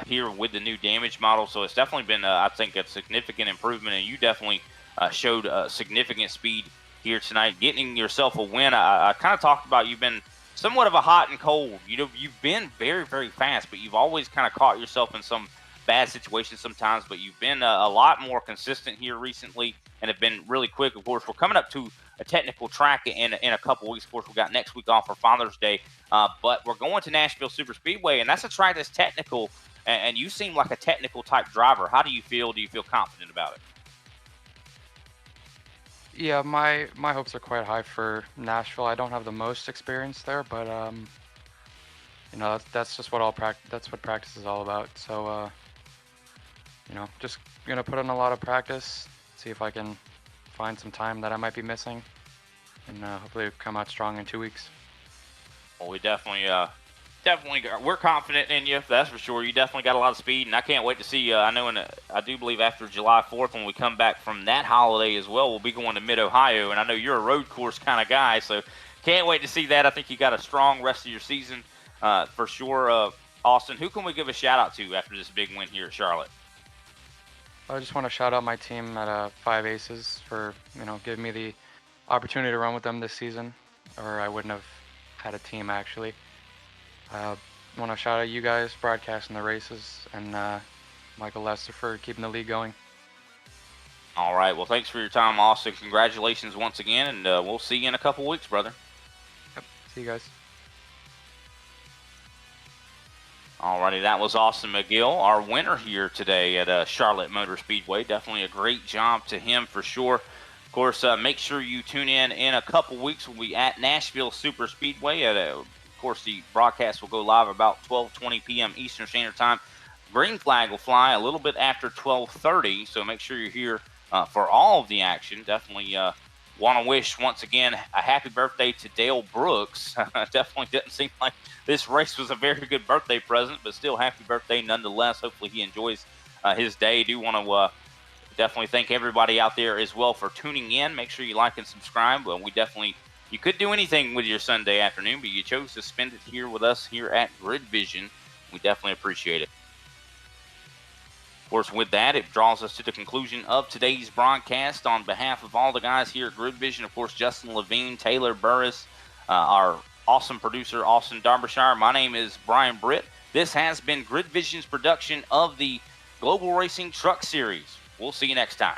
C: here with the new damage model. So it's definitely been, I think, a significant improvement, and you definitely showed significant speed here tonight, getting yourself a win. I kind of talked about you've been somewhat of a hot and cold. You've been very, very fast, but you've always kind of caught yourself in some bad situations sometimes. But you've been a lot more consistent here recently and have been really quick. Of course, we're coming up to a technical track in a couple weeks. Of course, we got next week off for Father's Day, but we're going to Nashville Super Speedway, and that's a track that's technical. And you seem like a technical type driver. How do you feel? Do you feel confident about it?
F: Yeah, my hopes are quite high for Nashville. I don't have the most experience there, but that's just what that's what practice is all about. So just gonna put in a lot of practice, see if I can find some time that I might be missing, and hopefully come out strong in 2 weeks.
C: Well, we definitely we're confident in you, that's for sure. You definitely got a lot of speed, and I can't wait to see you. I know, I do believe after July 4th, when we come back from that holiday as well, we'll be going to Mid-Ohio, and I know you're a road course kind of guy, so can't wait to see that. I think you got a strong rest of your season for sure. Austin, who can we give a shout-out to after this big win here at Charlotte?
F: I just want to shout out my team at 5 Aces for giving me the opportunity to run with them this season, or I wouldn't have had a team actually. I want to shout out you guys broadcasting the races, and Michael Lester for keeping the league going.
C: All right. Well, thanks for your time, Austin. Congratulations once again, and we'll see you in a couple weeks, brother.
F: Yep. See you guys.
C: All righty. That was Austin McGill, our winner here today at Charlotte Motor Speedway. Definitely a great job to him for sure. Of course, make sure you tune in a couple weeks. We'll be at Nashville Super Speedway. Of course, the broadcast will go live about 12:20 p.m. Eastern Standard Time. Green flag will fly a little bit after 12:30, so make sure you're here for all of the action. Definitely want to wish, once again, a happy birthday to Dale Brooks. Definitely didn't seem like this race was a very good birthday present, but still happy birthday nonetheless. Hopefully he enjoys his day. Do want to definitely thank everybody out there as well for tuning in. Make sure you like and subscribe. Well, you could do anything with your Sunday afternoon, but you chose to spend it here with us here at Grid Vision. We definitely appreciate it. Of course, with that, it draws us to the conclusion of today's broadcast. On behalf of all the guys here at Grid Vision, of course, Justin Levine, Taylor Burris, our awesome producer, Austin Derbyshire. My name is Brian Britt. This has been Grid Vision's production of the Global Racing Truck Series. We'll see you next time.